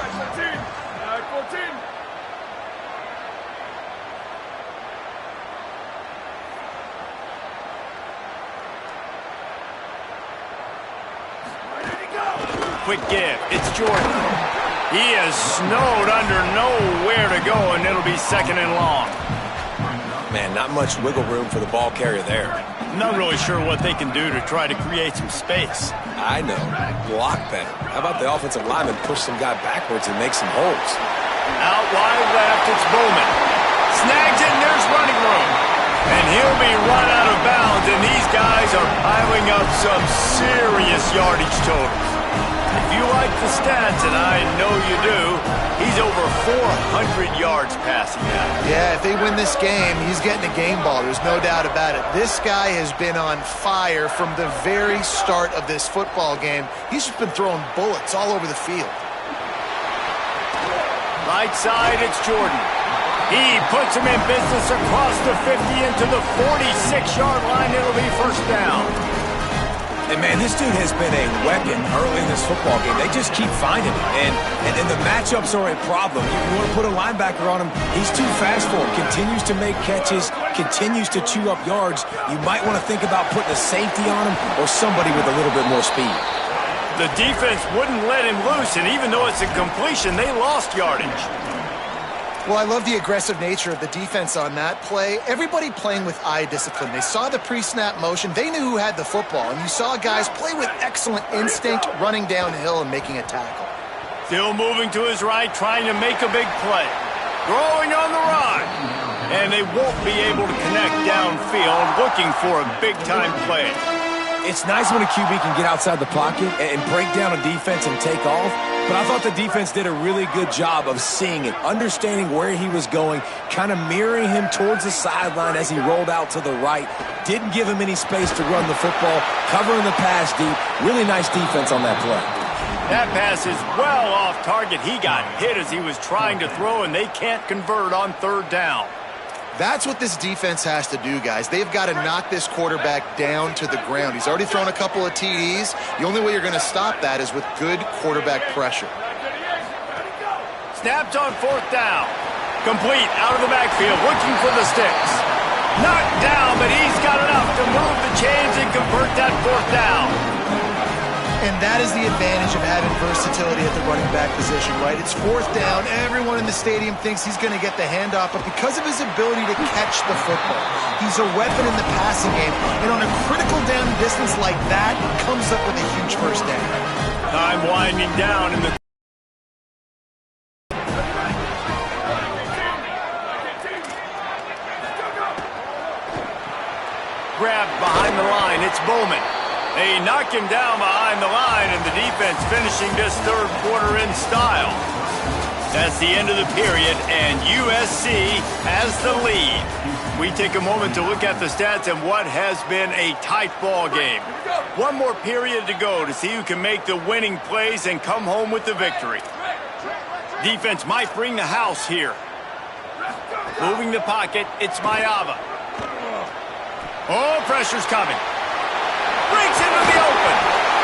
Quick give. It's Jordan. He is snowed under, nowhere to go, and it'll be second and long. Man, not much wiggle room for the ball carrier there. Not really sure what they can do to try to create some space. I know. Block better. How about the offensive lineman push some guy backwards and make some holes? Out wide left, it's Bowman. Snags it, and there's running room. And he'll be run out of bounds, and these guys are piling up some serious yardage totals. If you like the stats, and I know you do, he's over 400 yards passing now. Yeah, if they win this game, he's getting a game ball. There's no doubt about it. This guy has been on fire from the very start of this football game. He's just been throwing bullets all over the field. Right side, it's Jordan. He puts him in business across the 50 into the 46-yard line. It'll be first down. And, man, this dude has been a weapon early in this football game. They just keep finding it. And the matchups are a problem. You want to put a linebacker on him, he's too fast for him. Continues to make catches, continues to chew up yards. You might want to think about putting a safety on him or somebody with a little bit more speed. The defense wouldn't let him loose, and even though it's a completion, they lost yardage. Well, I love the aggressive nature of the defense on that play. Everybody playing with eye discipline. They saw the pre-snap motion. They knew who had the football, and you saw guys play with excellent instinct, running downhill and making a tackle. Still moving to his right, trying to make a big play. Throwing on the run. And they won't be able to connect downfield, looking for a big-time play. It's nice when a QB can get outside the pocket and break down a defense and take off, but I thought the defense did a really good job of seeing it, understanding where he was going, kind of mirroring him towards the sideline as he rolled out to the right. Didn't give him any space to run the football, covering the pass deep. Really nice defense on that play. That pass is well off target. He got hit as he was trying to throw, and they can't convert on third down. That's what this defense has to do, guys. They've got to knock this quarterback down to the ground. He's already thrown a couple of TDs. The only way you're going to stop that is with good quarterback pressure. Snapped on fourth down. Complete out of the backfield, looking for the sticks. Knocked down, but he's got enough to move the chains and convert that fourth down. And that is the advantage of having versatility at the running back position, right? It's fourth down. Everyone in the stadium thinks he's going to get the handoff, but because of his ability to catch the football, he's a weapon in the passing game. And on a critical down distance like that, he comes up with a huge first down. Time winding down in the grab behind the line. It's Bowman. They knock him down behind the line, and the defense finishing this third quarter in style. That's the end of the period, and USC has the lead. We take a moment to look at the stats and what has been a tight ball game. One more period to go to see who can make the winning plays and come home with the victory. Defense might bring the house here. Moving the pocket, it's Mayava. Oh, pressure's coming. Breaks into the open.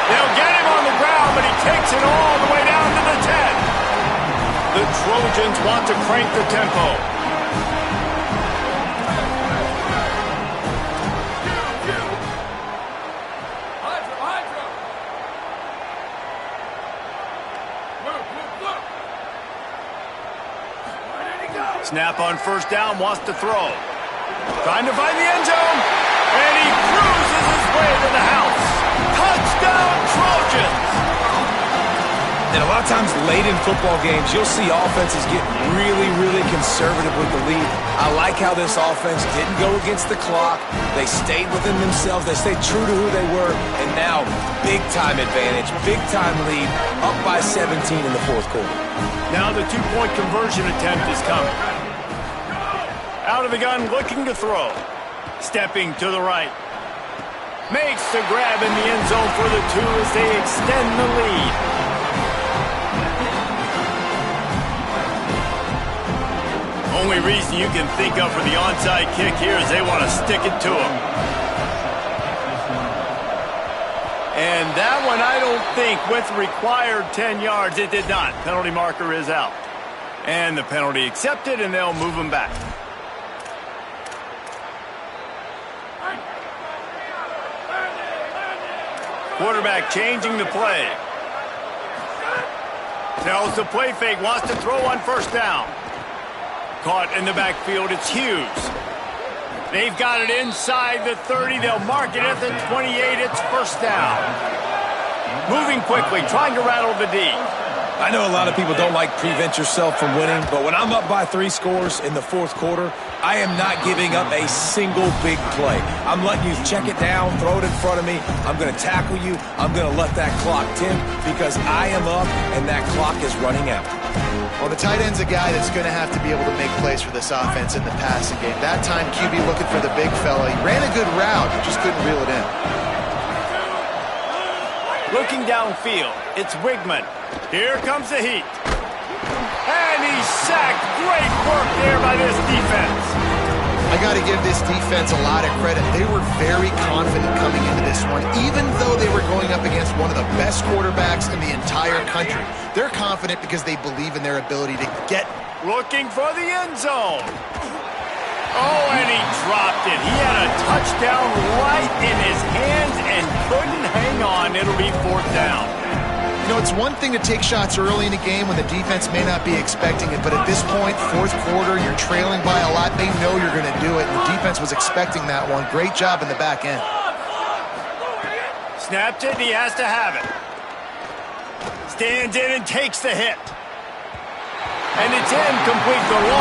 They'll get him on the ground, but he takes it all the way down to the 10. The Trojans want to crank the tempo. Snap on first down, wants to throw. Trying to find the end zone. And he cruises his way to the house. Touchdown, Trojans! And a lot of times late in football games, you'll see offenses get really, really conservative with the lead. I like how this offense didn't go against the clock. They stayed within themselves. They stayed true to who they were. And now, big-time advantage, big-time lead, up by 17 in the fourth quarter. Now the two-point conversion attempt is coming. Out of the gun, looking to throw. Stepping to the right. Makes the grab in the end zone for the two as they extend the lead. reason you can think of for the onside kick here is they want to stick it to him. And that one, I don't think, with required 10 yards, it did not. Penalty marker is out. And the penalty accepted, and they'll move him back. Quarterback changing the play. Tells the play fake, wants to throw on first down. Caught in the backfield, it's Hughes. They've got it inside the 30. They'll mark it at the 28. It's first down. Moving quickly, trying to rattle the D. I know a lot of people don't like prevent yourself from winning, but when I'm up by 3 scores in the fourth quarter, I am not giving up a single big play. I'm letting you check it down, throw it in front of me. I'm going to tackle you. I'm going to let that clock tick because I am up and that clock is running out. Well, the tight end's a guy that's going to have to be able to make plays for this offense in the passing game. That time, QB looking for the big fella. He ran a good route, just couldn't reel it in. Looking downfield, it's Wigman. Here comes the heat. And he's sacked. Great work there by this defense. I got to give this defense a lot of credit. They were very confident coming into this one, even though they were going up against one of the best quarterbacks in the entire country. They're confident because they believe in their ability to get. Looking for the end zone. Oh, and he dropped it. He had a touchdown right in his hands and couldn't hang on. It'll be fourth down. You know, it's one thing to take shots early in the game when the defense may not be expecting it, but at this point, fourth quarter, you're trailing by a lot. They know you're going to do it, and the defense was expecting that one. Great job in the back end. Snapped it, and he has to have it. Stands in and takes the hit. And it's incomplete. The